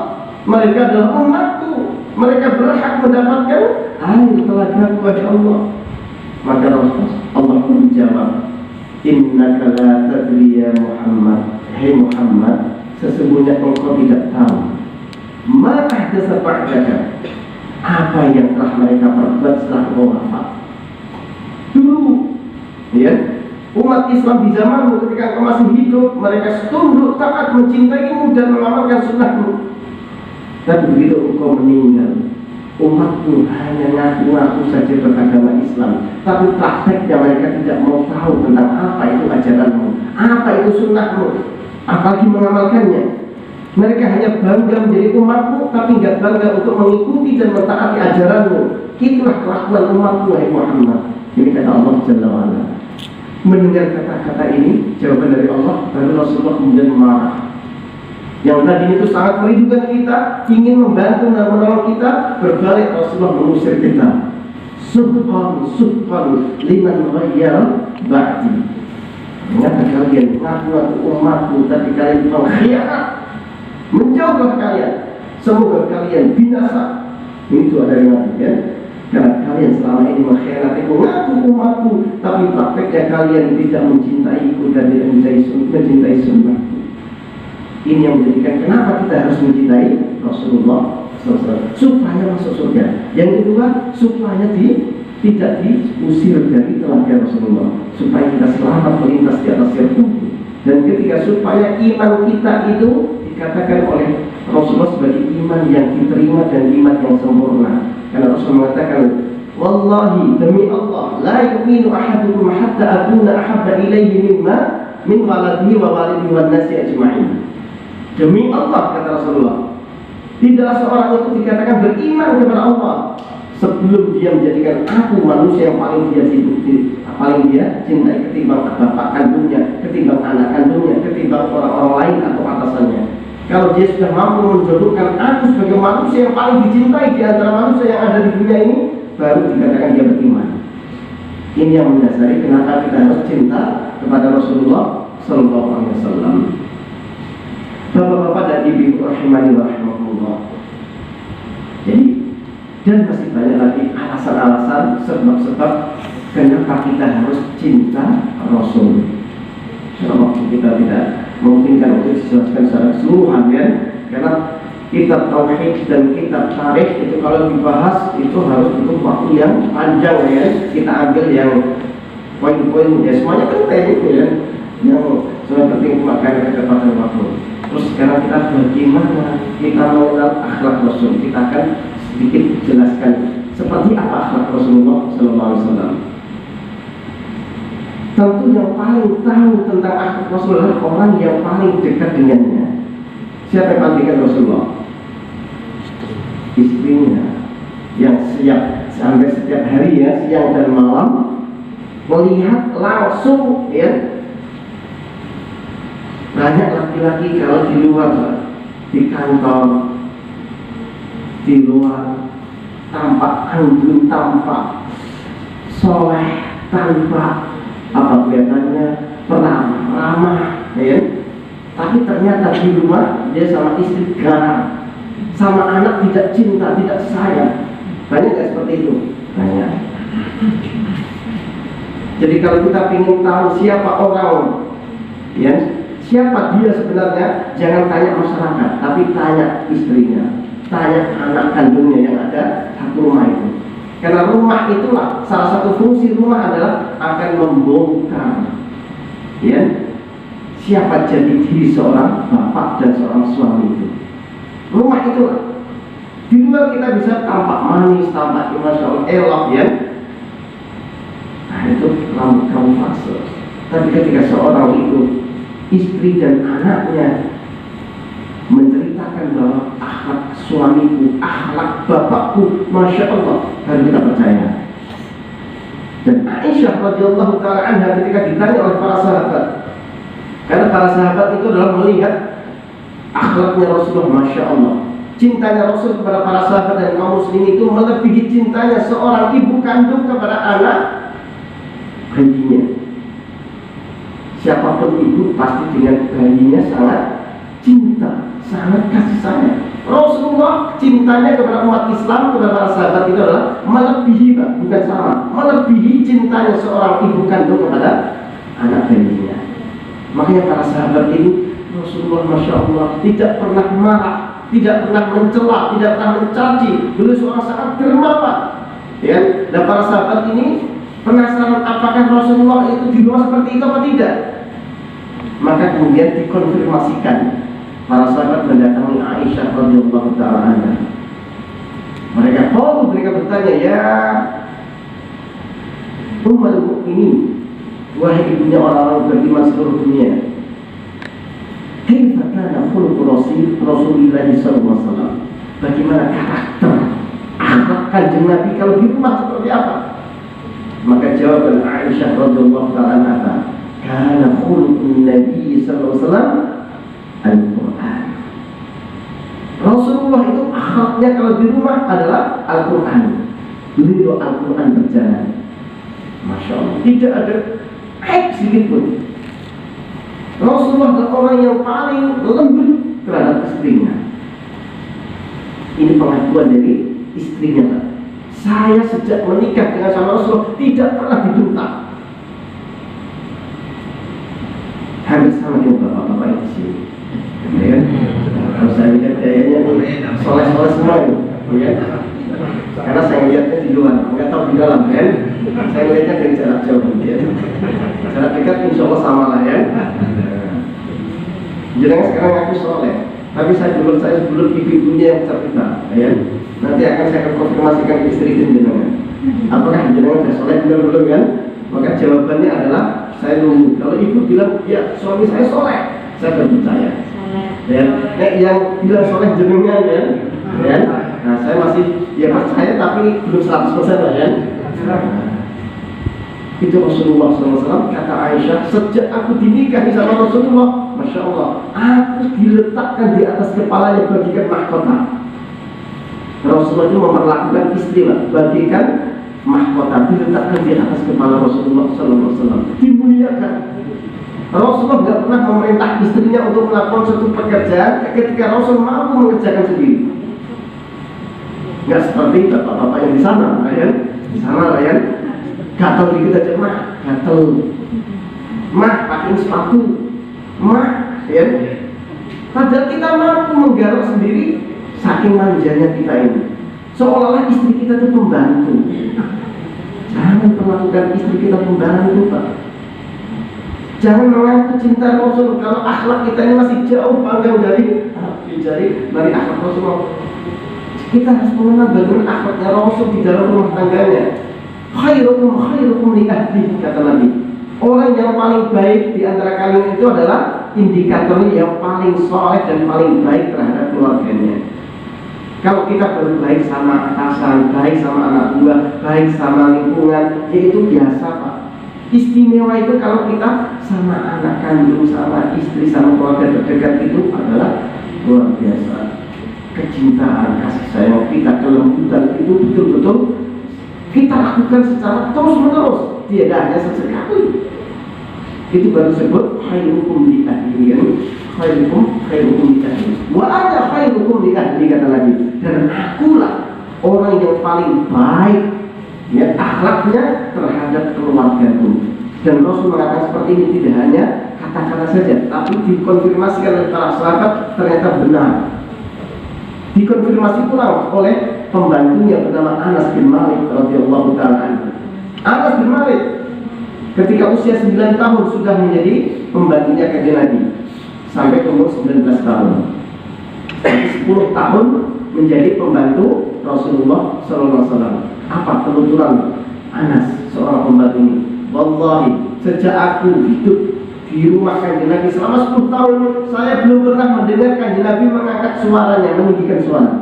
Mereka adalah umatku. Mereka berhak mendapatkan air telaga wahai Allah. Maka Allah pun menjawab, Innaka la tadri ya Muhammad. Hai Muhammad, sesungguhnya engkau tidak tahu ma ahdatsa ba'daka, apa yang telah mereka perbuat setelah engkau wafat. Dulu, ya, umat Islam di zamanmu ketika engkau masih hidup, mereka tunduk, taat, mencintaimu dan mengamalkan sunnahmu. Tapi begitu engkau meninggal, umatku hanya ngaku-ngaku saja beragama Islam, tapi prakteknya mereka tidak mau tahu tentang apa itu ajaranmu, apa itu sunnahmu, apalagi mengamalkannya. Mereka hanya bangga menjadi umatmu, tapi tidak bangga untuk mengikuti dan mentaati ajaranmu. Itulah kelakuan umatmu, wahai Muhammad. Ini kata Allah Jalla wa'ala. Mendengar kata-kata ini, jawaban dari Allah, baru Rasulullah kemudian marah. Yang tadi itu sangat merindukan kita, ingin membantu dan menolong kita, berbalik Rasulullah mengusir kita. Subhan liman ghayyara ba'di. Ingat kalian ngaku-ngaku umatku, tapi kalian mengkhianat, menjauhkan kalian. Semoga kalian binasa. Itu ada yang ya. Karena kalian selama ini mengkhianati mengaku umatku, tapi prakteknya kalian tidak mencintaiku dan tidak mencintai sunnahku. Ini yang menjadikan kenapa kita harus mencintai Rasulullah SAW, supaya masuk surga. Yang kedua, supaya tidak diusir dari telaga Rasulullah, supaya kita selamat melintas di atas sirkuit. Dan ketiga, supaya iman kita itu dikatakan oleh Rasulullah sebagai iman yang diterima dan iman yang sempurna. Karena Rasul mengatakan, Wallahi demi Allah, la yu'minu ahadukum hatta akuna ahabba ilaihi min waladihi wa walidihi wan nasi ajma'in. Demi Allah, kata Rasulullah, tidaklah seorang itu dikatakan beriman kepada Allah sebelum dia menjadikan aku manusia yang paling dia cintai ketimbang bapak kandungnya, ketimbang anak kandungnya, ketimbang orang-orang lain atau atasannya. Kalau dia sudah mampu menjodohkan aku sebagai manusia yang paling dicintai di antara manusia yang ada di dunia ini, baru dikatakan dia beriman. Ini yang mendasari kenapa kita harus cinta kepada Rasulullah Sallallahu Alaihi Wasallam. Bapak-bapak dan ibu rahimani wa rahmatullah. Jadi, dan masih banyak lagi alasan-alasan, sebab-sebab kenapa kita harus cinta Rasul. Karena waktu kita tidak memungkinkan untuk dijelaskan secara keseluruhan, ya. Karena kitab tauhid dan kitab tarikh itu kalau dibahas itu harus butuh waktu yang panjang, ya. Kita ambil yang poin-poin, ya semuanya penting, ya. Yang semuanya penting cuma karena ketepatan waktu. Terus sekarang kita bagaimana kita mengenal akhlak Rasul. Kita akan sedikit jelaskan seperti apa akhlak Rasulullah SAW. Tentu yang paling tahu tentang akhlak Rasulullah orang yang paling dekat dengannya. Siapa yang paling dekat Rasulullah? Istrinya, yang sampai setiap hari, ya, siang dan malam melihat langsung, ya. Banyak laki-laki kalau di luar, di kantor, di luar, tampak anggun, tampak soleh, tanpa apa kelihatannya ramah, ya. Tapi ternyata di rumah dia sama istri garang, sama anak tidak cinta, tidak sayang. Banyak nggak seperti itu? Banyak. Jadi kalau kita ingin tahu siapa orang, ya, siapa dia sebenarnya, jangan tanya masyarakat, tapi tanya istrinya, tanya anak kandungnya yang ada satu rumah itu. Karena rumah itulah salah satu fungsi rumah adalah akan membongkar, ya, siapa jadi diri seorang bapak dan seorang suami itu. Rumah itulah. Di luar kita bisa tampak manis, tampak masya Allah elok, ya. Nah itu kamu fase. Tapi ketika seorang itu, istri dan anaknya menceritakan bahwa akhlak suamiku, akhlak bapakku, masya Allah, harus kita percaya. Dan Aisyah radhiyallahu taala anha ketika ditanya oleh para sahabat, karena para sahabat itu adalah melihat akhlaknya Rasulullah, masya Allah, cintanya Rasul kepada para sahabat dan kaum muslimin itu melebihi cintanya seorang ibu kandung kepada anak bayinya. Siapapun ibu pasti dengan bayinya sangat cinta. sangat kasih sayang. Rasulullah cintanya kepada umat Islam, kepada para sahabat itu adalah melebihi, bukan sama, melebihi cintanya seorang ibu kandung kepada anak bayinya. Makanya para sahabat ini, Rasulullah Masya Allah tidak pernah marah, tidak pernah mencela, tidak pernah mencaci. Beliau seorang sangat dermawan. Ya, dan para sahabat ini penasaran apakah Rasulullah itu di rumah seperti itu atau tidak. Maka kemudian dikonfirmasikan. Para sahabat mendatangi Aisyah radhiyallahu taala anha. Mereka bertanya, ya Ummul Mukminin, wahai ibunya orang-orang beriman seluruh dunia, kaifa kana khuluqu Rasulillah sallallahu alaihi wasallam? Bagaimana karakter akhlak Kanjeng Nabi kalau di rumah seperti apa? Maka jawaban Aisyah radhiyallahu taala anha, kana khuluqun Nabi sallallahu alaihi wasallam Al-Quran. Rasulullah itu akhlaknya kalau di rumah adalah Al-Quran. Beliau Al-Quran berjalan. Masya Allah, tidak ada aib sedikit pun. Rasulullah adalah orang yang paling lembut terhadap istrinya. Ini pengakuan dari istrinya. Saya sejak menikah dengan sama Rasulullah tidak pernah dibentak. Hampir sama dengan bapak-bapak di sini. Ya kan? Kalau saya lihat kayaknya soleh-soleh semua ini, ya. Karena saya lihatnya di luar, nggak tahu di dalam kan. Saya lihatnya dari jarak jauh, ya. Jarak dekat insya Allah sama lah ya. Jangan sekarang aku soleh, tapi saya sebelum ibu-ibunya yang cerita, ya. Nanti akan saya konfirmasikan ke istri jenengan. Apakah jenengan sudah soleh belum kan? Maka jawabannya adalah saya nunggu. Kalau ibu bilang ya suami saya soleh, saya percaya. Ya, yang bilang soleh jenengan ya. Nah, saya masih ya percaya tapi belum 100% lah ya. Itu Rasulullah SAW kata Aisyah, sejak aku dinikahi sama Rasulullah, Masya Allah, aku diletakkan di atas kepalanya bagikan mahkota. Rasulullah itu memperlakukan istri bagikan mahkota, diletakkan di atas kepala Rasulullah SAW, dimuliakan. Rasulullah tidak pernah memerintah istrinya untuk melakukan suatu pekerjaan ketika Rasul mampu mengerjakan sendiri. Nggak seperti bapak-bapak yang di sana, ya. Di sana, ya. Gatel dikit aja, mah, gatel. Mah, pakai sepatu. Mah, ya. Padahal kita mampu menggarap sendiri, saking manjanya kita ini. Seolah-olah istri kita itu pembantu. Jangan perlakukan istri kita pembantu, Pak. Jangan mengaku cinta Rasul kalau akhlak kita ini masih jauh panggang dari akhlak Rasulullah. Kita harus mengenal bagaimana akhlaknya Rasul di dalam rumah tangganya. Khairukum li ahlihi, kata Nabi. Orang yang paling baik di antara kalian itu adalah indikatornya yang paling soleh dan paling baik terhadap keluarganya. Kalau kita berbaik sama atasan, baik sama anak buah, baik sama lingkungan, ya itu biasa, Pak. Istimewa itu kalau kita sama anak kandung, sama istri, sama keluarga terdekat itu adalah luar biasa. Kecintaan, kasih sayang kita, kelembutan itu betul-betul kita lakukan secara terus-menerus, tidak hanya sesekali. Itu baru disebut khairukum li ahlihi, khairukum li ahlihi. Wa ana khairukum li ahlihi, kata Nabi. Dan akulah orang yang paling baik ya akhlaknya terhadap keluargaku. Dan Rasul mengatakan seperti ini tidak hanya kata-kata saja, tapi dikonfirmasikan oleh para sahabat ternyata benar. Dikonfirmasi pula oleh pembantunya bernama Anas bin Malik radhiyallahu taala. Anas bin Malik ketika usia 9 tahun sudah menjadi pembantunya Kanjeng Nabi sampai umur 19 tahun. 10 tahun menjadi pembantu Rasulullah SAW. Apa penuturan Anas seorang pembantu ini? Wallahi, sejak aku hidup di rumah Kanjeng Nabi selama 10 tahun, saya belum pernah mendengar Kanjeng Nabi mengangkat suaranya, meninggikan suara.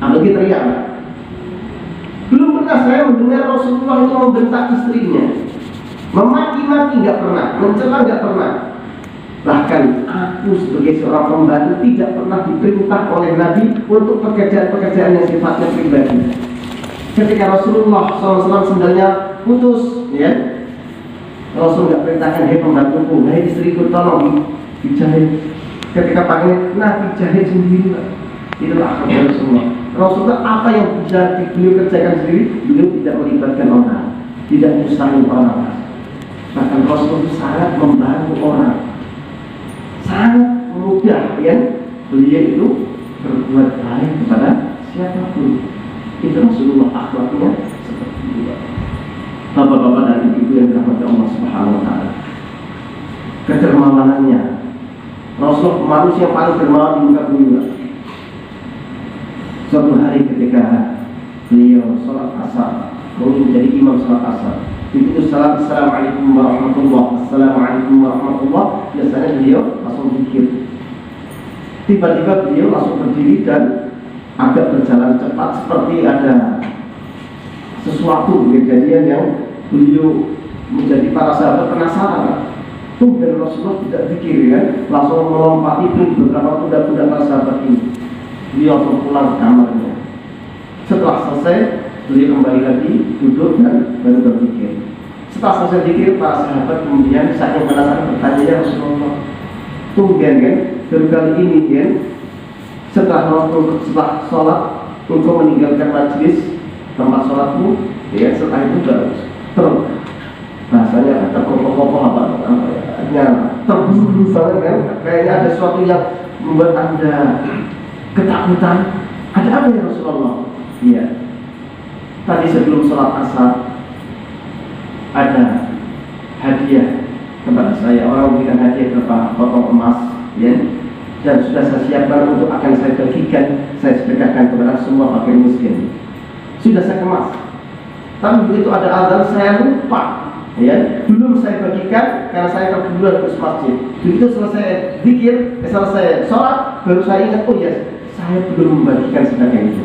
Apalagi teriak. Belum pernah saya mendengar Rasulullah itu membentak istrinya, memaki-maki nggak pernah, mencela nggak pernah. Bahkan aku sebagai seorang pembantu tidak pernah diperintah oleh Nabi untuk pekerjaan-pekerjaan yang sifatnya pribadi. Ketika Rasulullah SAW sendalnya putus, ya, Rasul nggak perintahkan, hei pembantuku, hei istriku, tolong dijahit. Ketika pakai Nabi jahit sendiri, Pak. Itulah akhlak Rasulullah. Rasulullah apa yang bisa beliau kerjakan sendiri, beliau tidak melibatkan orang, tidak nyusahin orang. Bahkan Rasulullah itu sangat membantu orang, sangat mudah, ya. Beliau itu berbuat baik kepada siapapun. Itu Rasulullah akhlaknya seperti itu. Bapak-bapak dan ibu-ibu yang dirahmati Allah Subhanahu wa taala. Kedermawanannya. Rasulullah manusia paling dermawan di muka bumi. Suatu hari ketika beliau sholat asar, beliau menjadi imam sholat asar. Begitu salam, assalamualaikum warahmatullah, assalamualaikum warahmatullah, biasanya beliau langsung zikir. Tiba-tiba beliau langsung berdiri dan agak berjalan cepat seperti ada sesuatu kejadian yang beliau menjadi para sahabat penasaran. Dan Rasulullah tidak zikir, kan? Langsung melompati beberapa kuda-kuda para sahabat ini. Beliau langsung pulang ke kamarnya. Setelah selesai, beliau kembali lagi duduk dan baru berpikir. Setelah selesai zikir, para sahabat kemudian saking penasaran bertanya, ya Rasulullah, tumben kan, baru kali ini kan, setelah sholat, engkau meninggalkan majlis tempat sholatmu, ya setelah itu baru terus bahasanya terkopoh-kopoh apa ya, terburu-buru banget kan, kayaknya ada sesuatu yang membuat anda ketakutan. Ada apa ya Rasulullah? Iya, tadi sebelum sholat asar ada hadiah kepada saya, orang memberikan hadiah berupa potong emas, ya, dan sudah saya siapkan untuk akan saya bagikan, saya sedekahkan kepada semua fakir miskin. Sudah saya kemas, tapi begitu ada azan saya lupa, ya, belum saya bagikan karena saya kebetulan ke masjid. Begitu selesai zikir, selesai sholat, baru saya ingat, oh ya, saya belum membagikan sedekah itu.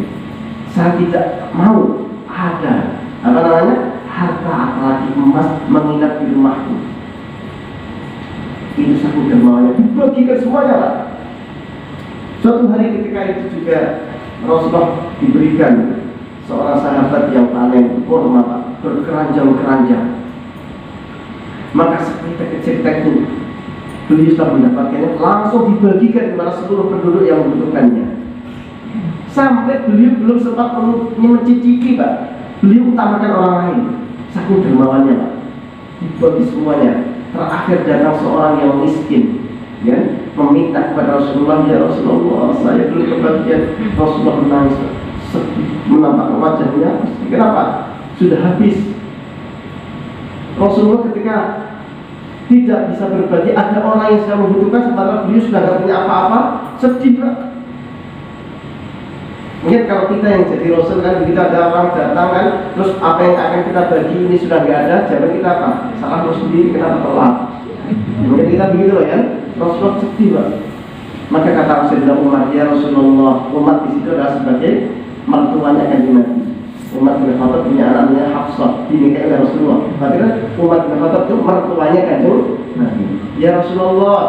Saya tidak mau ada apa namanya harta apalagi emas menginap di rumahku. Itu satu dermawannya, dibagikan semuanya lah. Suatu hari ketika itu juga Rasulullah diberikan seorang sahabat yang panen kurma, berkeranjang-keranjang. Maka seketika itu beliau setelah mendapatkannya langsung dibagikan kepada seluruh penduduk yang membutuhkannya. Sampai beliau belum sempat mencicipi, Pak. Beliau utamakan orang lain. Saking dermawannya, Pak. Dibagi semuanya. Terakhir datang seorang yang miskin, ya, meminta kepada Rasulullah, ya Rasulullah, saya belum kebagian. Rasulullah menangis, menampakkan wajahnya. Kenapa? Sudah habis. Rasulullah ketika tidak bisa berbagi, ada orang yang sedang membutuhkan, sementara beliau sudah tidak punya apa-apa, sedih, Pak. Mungkin kalau kita yang jadi Rasul kan, begitu ada orang datang kan, terus apa yang akan kita bagi ini sudah nggak ada, jawaban kita apa? Salah lu sendiri, kenapa telat? Mungkin kita begitu loh ya. Rasulullah sedih, Pak. Maka kata Rasulullah Umar, ya Rasulullah, umat di situ adalah sebagai mertuanya kanjeng Nabi. Umar bin Khattab punya anaknya Hafsah, dinikahi oleh Rasulullah. Berarti kan Umar bin Khattab itu mertuanya kanjeng Nabi. Ya Rasulullah,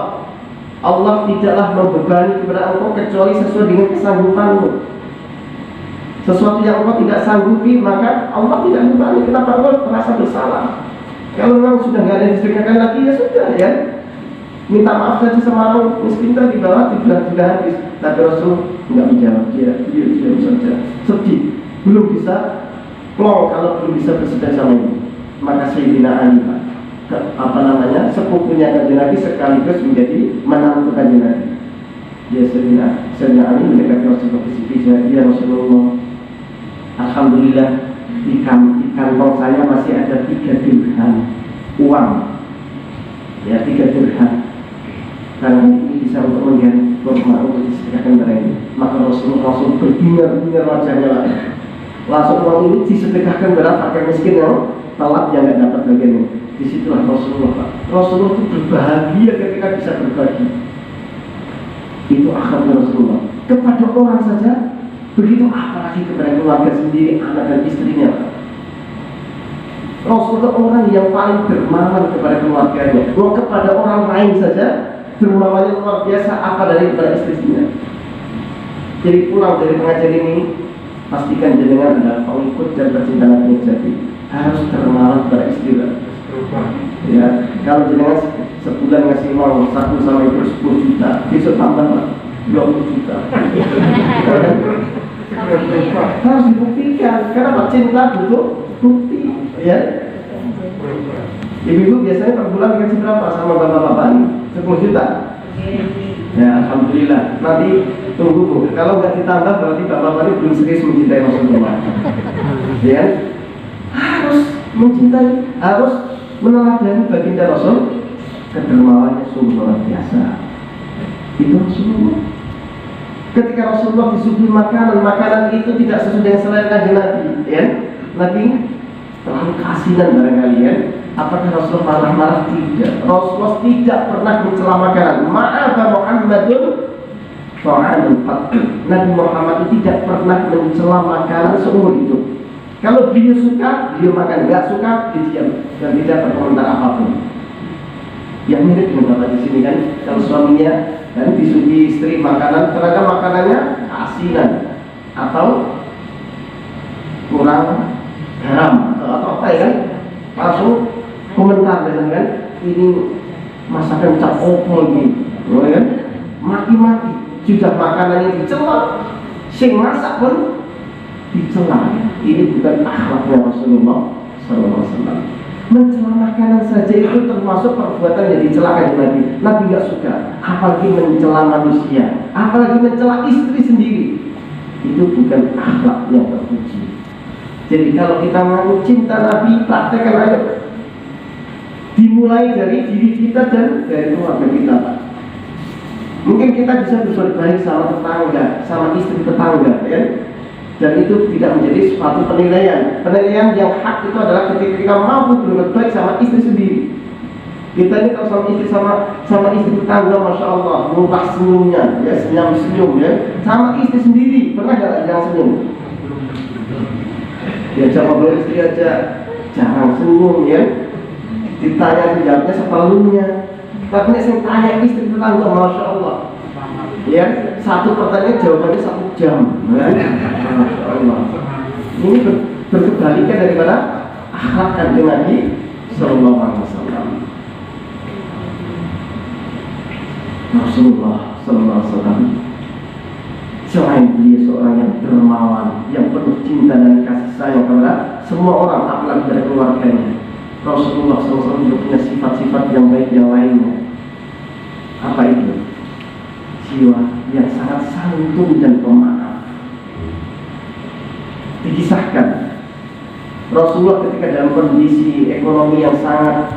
Allah tidaklah membebani kepada engkau kecuali sesuai dengan kesanggupanmu. Sesuatu yang engkau tidak sanggupi, maka Allah tidak membebani. Kenapa engkau merasa bersalah? Kalau memang sudah nggak ada yang disedekahkan lagi, ya sudah, ya. Minta maaf saja sama orang miskin tadi bahwa tidak habis. Tapi Rasul nggak menjawab, dia diam saja, sedih. Belum bisa plong kalau belum bisa bersedekah sama ini. Maka Sayyidina Ali, Pak, sepupunya kanjeng Nabi sekaligus menjadi menantu kanjeng Nabi. Ya Sayyidina Ali mendekati Rasulullah ke ya Rasulullah, alhamdulillah di kantong saya masih ada 3 dirham uang, ya 3 dirham. Karena ini bisa untuk mengganti kurma untuk disedekahkan mereka. Maka Rasulullah langsung berbinar-binar wajahnya lah. Langsung uang ini disedekahkan kepada fakir miskin yang telat yang nggak dapat bagiannya. Disitulah Rasulullah, Pak. Rasulullah itu berbahagia ketika bisa berbagi. Itu akhlaknya Rasulullah. Kepada orang saja begitu, apalagi kepada keluarga sendiri, anak dan istrinya, Pak. Rasulullah orang yang paling dermawan kepada keluarganya. Kepada orang lain saja dermawannya luar biasa, apa dari kepada istrinya. Jadi pulang dari pengajian ini, pastikan jenengan adalah pengikut dan pecinta Nabi yang jadi. Harus dermawan kepada istri. Ya, kalau jenengan sebulan ngasih uang satu sama itu 10 juta, besok tambah 20 juta. Harus dibuktikan, karena Pak cinta butuh bukti, ya. Ibu-ibu biasanya per bulan dikasih berapa sama bapak-bapak ini? 10 juta. Ya, alhamdulillah. Nanti tunggu Bu. Kalau nggak ditambah berarti bapak-bapak ini belum serius mencintai Rasulullah. Ya, harus mencintai, harus meneladani baginda Rasul. Kedermawannya sungguh luar biasa. Itu Rasulullah. Ketika Rasulullah disuguhi makanan itu tidak sesuai dengan selera kanjeng Nabi, ya. Nabi terlalu kasihan barangkali, ya. Apakah Rasulullah marah-marah? Tidak. Rasulullah tidak pernah mencela makanan. Ma'afa Muhammadun fa'alun qatl. Nabi Muhammad itu tidak pernah mencela makanan seumur hidup. Kalau beliau suka, beliau makan. Nggak suka, dia diam dan tidak berkomentar apapun. Yang mirip dengan bapak di sini kan, kalau suaminya dan disuguhi istri makanan, ternyata makanannya asinan atau kurang garam atau apa ya, langsung komentar dengan kan, ini masakan cap opol gitu, ya, maki-maki. Sudah makanannya dicela, sing masak pun dicela. Ini bukan akhlaknya Rasulullah SAW. Mencela makanan saja itu termasuk perbuatan yang dicela Nabi. Nabi nggak suka, apalagi mencela manusia, apalagi mencela istri sendiri. Itu bukan akhlak yang terpuji. Jadi kalau kita mau cinta Nabi, praktekkan aja. Dimulai dari diri kita dan dari keluarga kita, Pak. Mungkin kita bisa berbuat baik sama tetangga, sama istri tetangga, ya. Dan itu tidak menjadi suatu penilaian. Penilaian yang hak itu adalah ketika kita mampu berbuat baik sama istri sendiri. Kita ini kalau sama istri tetangga, masya Allah, murah senyumnya, ya, senyum ya. Sama istri sendiri, pernah nggak jangan senyum? Ya, sama boleh istri aja jarang senyum, ya. Ditanya dijawabnya seperlunya. Tapi saya tanya istri tetangga, masya Allah. Ya, satu pertanyaan jawabannya 1 jam. Masya Allah. Ini berkebalikan daripada akhlak kanjeng Nabi Sallallahu Alaihi Wasallam. Rasulullah Sallallahu Alaihi Wasallam selain beliau seorang yang dermawan, yang penuh cinta dan kasih sayang kepada semua orang, apalagi dari keluarganya. Rasulullah SAW juga punya sifat-sifat yang baik yang lainnya. Apa itu? Jiwa yang sangat santun dan pemaaf. Dikisahkan Rasulullah ketika dalam kondisi ekonomi yang sangat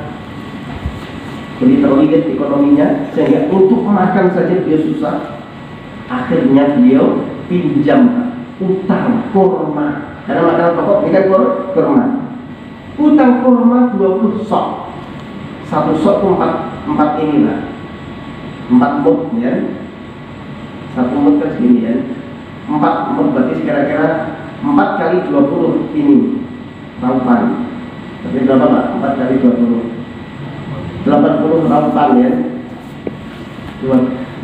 terlilit ekonominya, sehingga untuk makan saja beliau susah. Akhirnya beliau pinjam utang kurma, karena makanan pokok ini kan kurma. Utang kurma 20 sok. Satu sok 4 inilah, 4 mut, ya. Satu mut kan segini, ya. 4 mut berarti kira-kira 4 kali 20 ini raupan. Tapi berapa Pak? 4 kali 20 80 raupan, ya.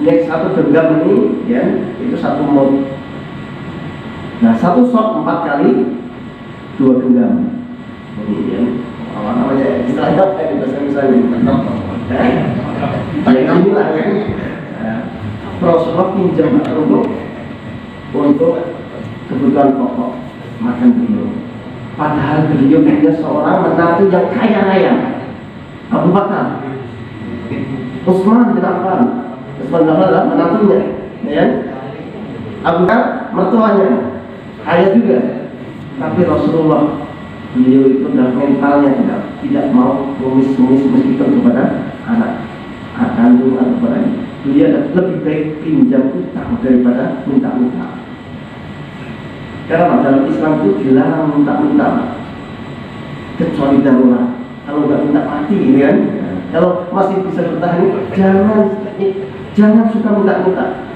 Ini satu genggam ini, ya, itu 1 mut. Nah, 1 sok 4 kali 2 genggam. Ini, ya. Apa namanya? Istilahnya kayak misalnya ya, inilah, ya. Rasulullah pinjam untuk kebutuhan pokok makan beliau. Padahal beliau punya seorang menantu yang kaya raya, Abu Bakar, Utsman bin Affan. Utsman bin Affan adalah menantunya, ya. Abu Bakar mertuanya kaya juga. Tapi Rasulullah beliau itu dalam mentalnya tidak mau tumis-tumis meskipun kepada anak kandung atau kepada ini. Dia lebih baik pinjam utang daripada minta-minta. Karena dalam Islam itu dilarang minta-minta, kecuali darurat. Kalau nggak minta mati, kan? Kalau masih bisa bertahan, jangan suka minta-minta.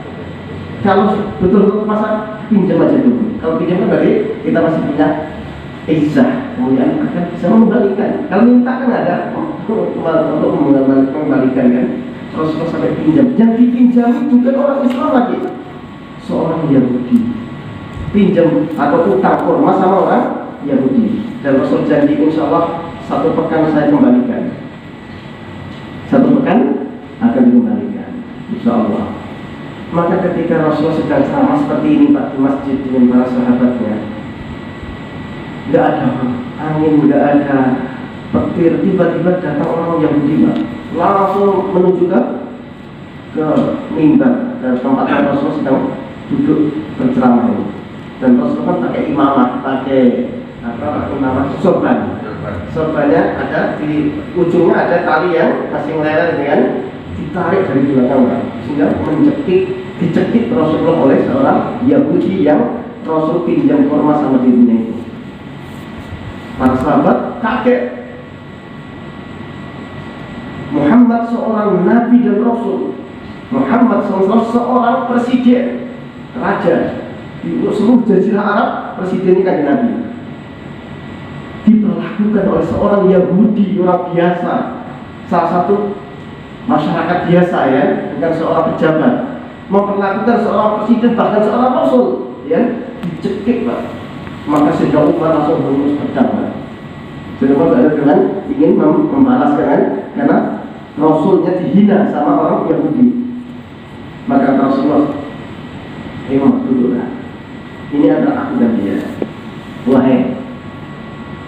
Kalau betul-betul pasar, pinjam aja dulu. Kalau pinjam kan berarti kita masih punya izzah, kemudian akan bisa mengembalikan. Kalau minta kan ada untuk mengembalikan, kan? Rasulullah sampai pinjam. Yang dipinjami bukan orang Islam lagi, seorang Yahudi. Pinjam atau utang kurma sama orang Yahudi. Dan Rasul janji, insya Allah 1 pekan saya kembalikan. 1 1 pekan akan dikembalikan, insya Allah. Maka ketika Rasulullah sedang ceramah seperti ini Pak di masjid dengan para sahabatnya, nggak ada angin, nggak ada petir, tiba-tiba datang orang Yahudi Pak, langsung menuju ke mimbar, ke tempat yang Rasulullah sedang duduk berceramah ini. Dan Rasulullah kan pakai imamah, pakai imamah sorban. Sorbannya ada di ujungnya, ada tali yang masih meleleh dengan ditarik dari belakang Pak, sehingga dicekik Rasulullah oleh seorang Yahudi yang Rasul pinjam kurma sama dirinya itu. Para sahabat kaget. Muhammad seorang nabi dan rasul, Muhammad seorang presiden, raja di seluruh jazirah Arab, presiden ini kan nabi, diperlakukan oleh seorang Yahudi, orang biasa, salah satu masyarakat biasa ya, bukan seorang pejabat, memperlakukan seorang presiden bahkan seorang rasul ya, dicekik Pak. Maka Sayyidina Umar langsung mengurus pedang. Sayyidina Umar dengan ingin membalaskan karena Rasulnya dihina sama orang Yahudi. Maka Rasulullah, dulu lah. Ini adalah aku dan dia. Wahai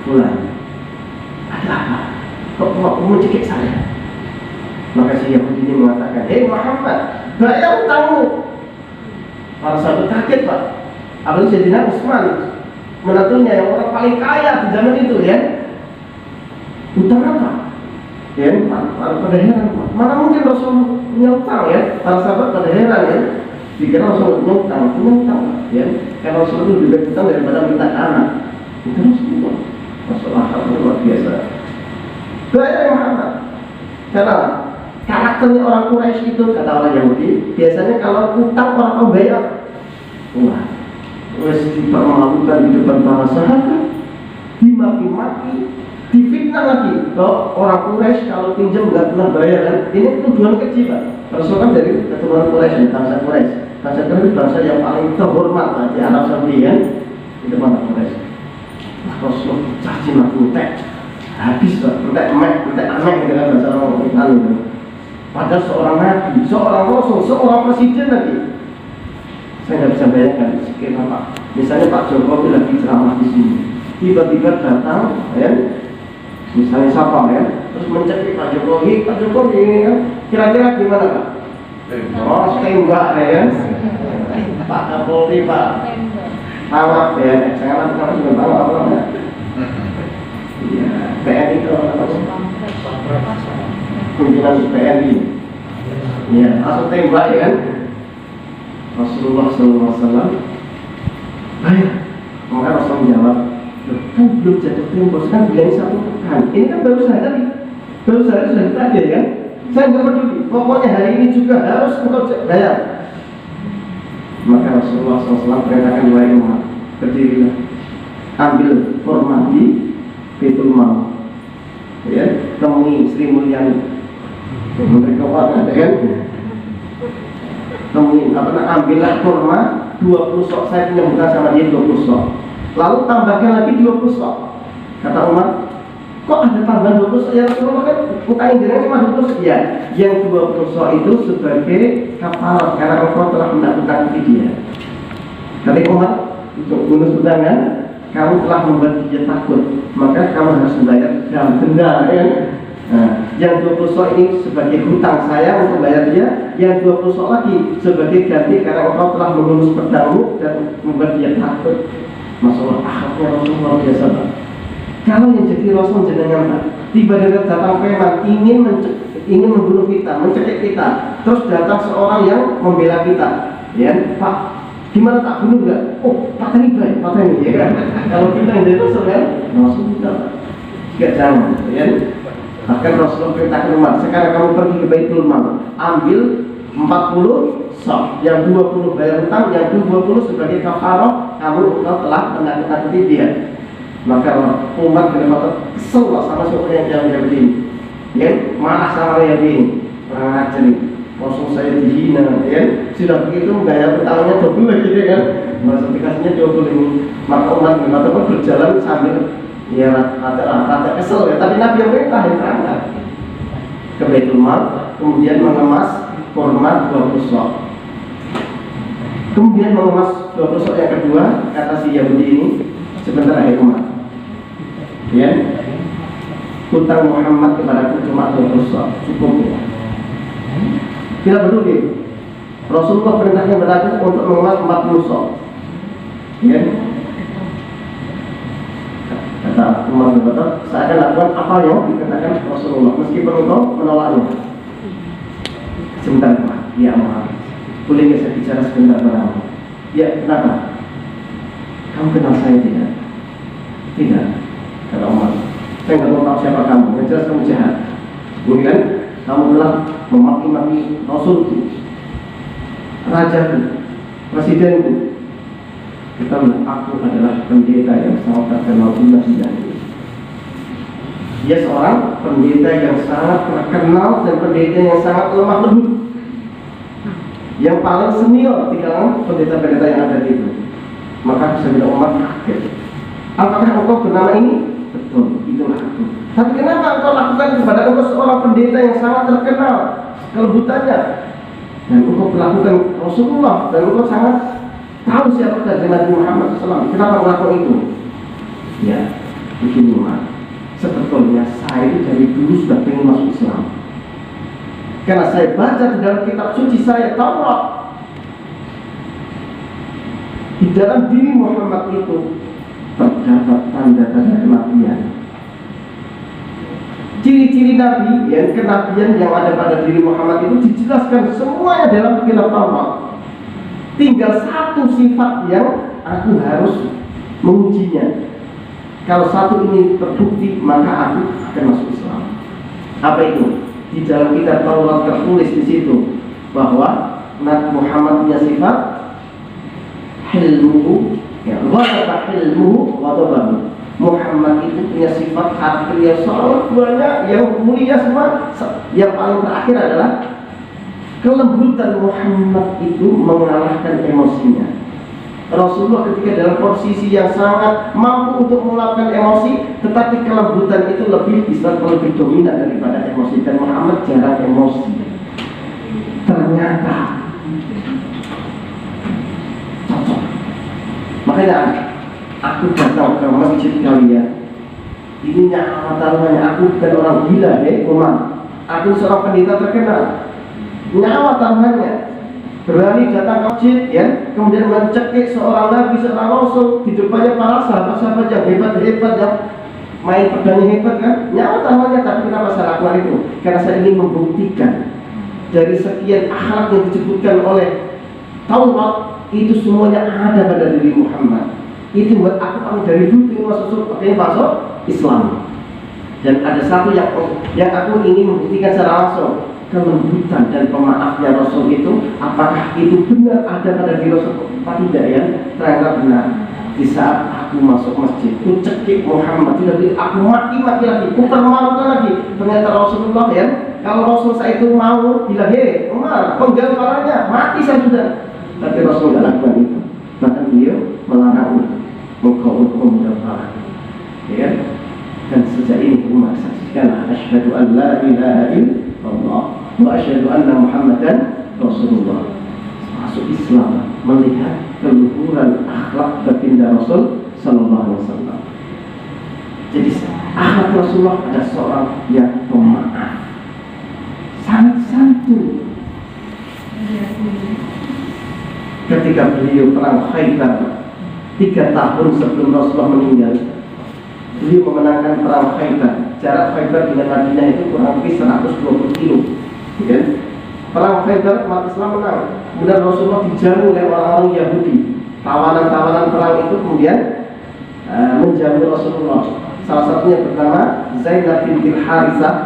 Fulan, ada apa? Kok mau mencekik saya? Maka si Yahudi ini mengatakan, hei Muhammad, bayar utangmu. Para sahabat kaget Pak. Apalagi Sayyidina Utsman, menantunya yang orang paling kaya di zaman itu ya. Utang apa? Ya, pada heran, mana mungkin Rasul nyutang ya? Para sahabat pada heran ya. Dikira Rasul nyutang, ya. Karena Rasul itu lebih utang daripada minta anak. Itu Rasulullah luar biasa. Bayar Muhammad. Karena karakternya orang Quraisy itu, kata orang Yahudi, biasanya kalau utang orang bayar, wah, wes dipermalukan di depan para sahabat, dimaki-maki, difitnah lagi. Kalau orang Quraisy kalau pinjam nggak pernah bayar kan? Ini tuduhan kecil Pak. Rasul kan dari keturunan Quraisy, bangsa Quraisy. Bangsa Quraisy bangsa yang paling terhormat Pak, di Arab Saudi kan, di depan Quraisy. Nah, Rasul caci maki entek, habis Pak, entek amek dengan bahasa orang itu. Padahal seorang nabi, seorang rasul, seorang presiden lagi. Saya nggak bisa bayangkan skema Pak. Misalnya Pak Jokowi lagi ceramah di sini, tiba-tiba datang, ya, misalnya siapa ya, terus mencekik Pak Jokowi ya, kira-kira gimana Pak? Oh, tembak ya, Pak Kapolri, Pak Awak ya, jangan lakukan juga bawa apa namanya? Ya, PNI itu apa? Pimpinan PNI. Ya, langsung tembak ya kan? Rasulullah SAW bayar. Maka Rasul menjawab, kan belum jatuh tempo, kan bilang 1 pekan. Ini kan baru sehari sudah ditagih kan? Saya nggak peduli, pokoknya hari ini juga harus engkau bayar. Maka Rasulullah SAW berkatakan, wahai Umar, berdirilah, ambil kurma di Baitul Mal, ya, temui Sri Mulyani, Menteri Keuangan, kan? Ambillah kurma 20 sok, saya penyambutan sama dia 20 sok. Lalu tambahkan lagi 20 sok. Kata Umar, kok ada tambahan 20 sok? Ya Rasulullah kan utangin jenengan cuma 20 sok. Ya, yang 20 sok itu sebagai kafarat karena engkau telah mendapatkan dia. Kata Umar, untuk bonus utangan, kamu telah membuat dia takut, maka kamu harus membayar dalam denda, ya. Nah, yang 20 sok ini sebagai hutang saya untuk bayar dia, yang 20 sok lagi sebagai ganti karena engkau telah mengurus pedangmu dan membuat dia takut. Masalah akhlaknya Rasulullah biasa Pak. Kalau yang jadi Rasul jenengan Pak, tiba-tiba datang preman ingin membunuh kita, mencekik kita, terus datang seorang yang membela kita, ya Pak, gimana tak bunuh enggak? Oh, pateni baik, pateni ya. Kalau kita yang jadi Rasul kan, Rasul kita tidak jangan, ya. Bahkan Rasulullah perintahkan Umar, sekarang kamu pergi ke Baitul Mal, ambil 40 sok, yang 20 bayar hutang, yang 20 sebagai kafarah, kamu telah menakut-nakuti dia. Maka Umar bin Khattab kesel sama suku yang begini, ya, marah sama yang begini, orang ajar ini. Rasul saya dihina, ya, sudah begitu bayar hutangnya double lagi, ya kan? Sertifikasinya double ini. Maka Umar bin Khattab berjalan sambil ya rata kesel ya, tapi Nabi yang perintah yang terangkan. ke Baitul Mal, kemudian mengemas kurma 20 sok. Kemudian mengemas 20 sok yang kedua, kata si Yahudi ini, sebentar hai Umar, ya, hutang Muhammad kepadaku cuma 20 sok, cukup ya. Tidak peduli, Rasulullah perintahnya berlaku untuk mengemas 40 sok, ya. Kata Umar bin Khattab, saya akan lakukan apa yang dikatakan Rasulullah meskipun engkau menolaknya. Sebentar Pak, ya Umar, boleh nggak saya bicara sebentar padamu? Ya, kenapa? Kamu kenal saya tidak? Tidak, kata Umar. Saya nggak mau tahu siapa kamu, yang jelas kamu jahat. Kemudian kamu telah memaki-maki Rasulku, rajaku, presidenku. Kita bilang, aku adalah pendeta yang sangat terkenal di Madinah ini. Dia seorang pendeta yang sangat terkenal dan pendeta yang sangat lemah lembut, yang paling senior di kalangan pendeta-pendeta yang ada itu. Maka Sayyidina Umar kaget. Apakah engkau bernama ini? Betul, itulah aku. Tapi kenapa engkau lakukan kepada engkau seorang pendeta yang sangat terkenal kelembutannya, dan engkau melakukan Rasulullah, dan engkau sangat tahu siapa Nabi Muhammad SAW? Kenapa melakukan itu? Ya, begini Umar. Sebetulnya saya itu dari dulu sudah pengen masuk Islam, karena saya baca di dalam kitab suci saya Taurat, di dalam diri Muhammad itu terdapat tanda-tanda kenabian. Ciri-ciri Nabi, yang kenabian yang ada pada diri Muhammad itu dijelaskan semuanya dalam kitab Taurat. Tinggal satu sifat yang aku harus mengujinya. Kalau satu ini terbukti, maka aku akan masuk Islam. Apa itu? Di dalam kitab Taurat tertulis di situ bahwa Nabi Muhammad punya sifat hilmuhu, ya, ghadaba hilmuhu, ghadabahu. Muhammad itu punya sifat hati yang sangat banyak, yang mulia semua. Yang paling terakhir adalah kelembutan Muhammad itu mengalahkan emosinya. Rasulullah ketika dalam posisi yang sangat mampu untuk melakukan emosi, tetapi kelembutan itu lebih dominan daripada emosi. Dan Muhammad jarang emosi. Ternyata cocok. Makanya aku datang ke masjid kalian. Ini nyawa taruhannya, aku bukan orang gila, Umar. Aku seorang pendeta terkenal. Nyawa taruhannya, berani datang ke masjid, ya, kemudian mencekik seorang nabi, seorang rasul di depannya para sahabat-sahabat yang hebat-hebat, yang main pedangnya hebat kan, nyawa taruhannya. Tapi kenapa saya lakukan itu? Karena saya ingin membuktikan dari sekian akhlak yang disebutkan oleh Taurat, itu semuanya ada pada diri Muhammad. Itu buat aku dari dulu ingin masuk Islam. Dan ada satu yang aku ingin membuktikan secara langsung, kelembutan dan pemaafnya Rasul itu, apakah itu benar ada pada diri Rasul apa tidak ya? Ternyata benar. Di saat aku masuk masjid, aku cekik Muhammad, aku maki-maki lagi, aku permalukan lagi. Ternyata Rasulullah, ya, kalau Rasul saya itu mau bilang, hei Umar, penggal kepalanya, mati saya sudah. Tapi Rasul tidak lakukan itu. Bahkan beliau melarang engkau untuk menggal kepala, ya. Dan sejak ini Umar saksikan, asyhadu an la ilaha illallah wa asyhadu anna Muhammadan Rasulullah. Masuk Islam melihat keluhuran akhlak baginda Rasul sallallahu alaihi wasallam. Jadi akhlak Rasulullah ada seorang yang pemaaf, sangat santun. Ketika beliau perang Khaybar 3 tahun sebelum Rasulullah meninggal, beliau memenangkan perang Khaybar. Jarak Khaybar dengan Madinah itu kurang lebih 120 kilo, ya. Perang Khaybar umat Islam menang. Kemudian Rasulullah dijamu oleh orang-orang Yahudi. Tawanan-tawanan perang itu kemudian menjamu Rasulullah. Salah satunya bernama Zainab binti Harithah.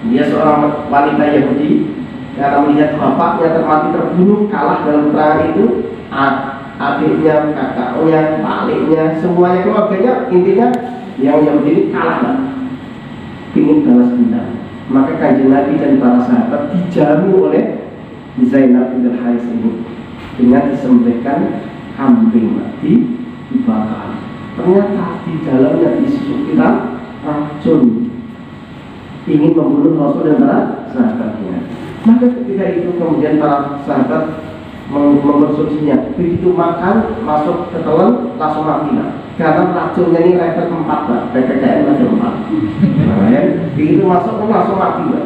Dia seorang wanita Yahudi. Karena melihat bapaknya terbunuh, kalah dalam perang itu, adiknya, kakaknya, paliknya, semuanya keluarganya, intinya yang Yahudi ini kalah lah, ingin balas dendam. Maka Kanjeng Nabi dan para sahabat dijamu oleh Zainab binti Harithah ini dengan disembelihkan kambing mati, dibakar. Ternyata di dalamnya disusupi racun. ingin membunuh Rasul dan para sahabatnya. Maka ketika itu kemudian para sahabat mengkonsumsinya, begitu makan masuk ke telan langsung mati karena racunnya ini level 4 Pak, PPKM level 4. Begitu masuk langsung mati Pak.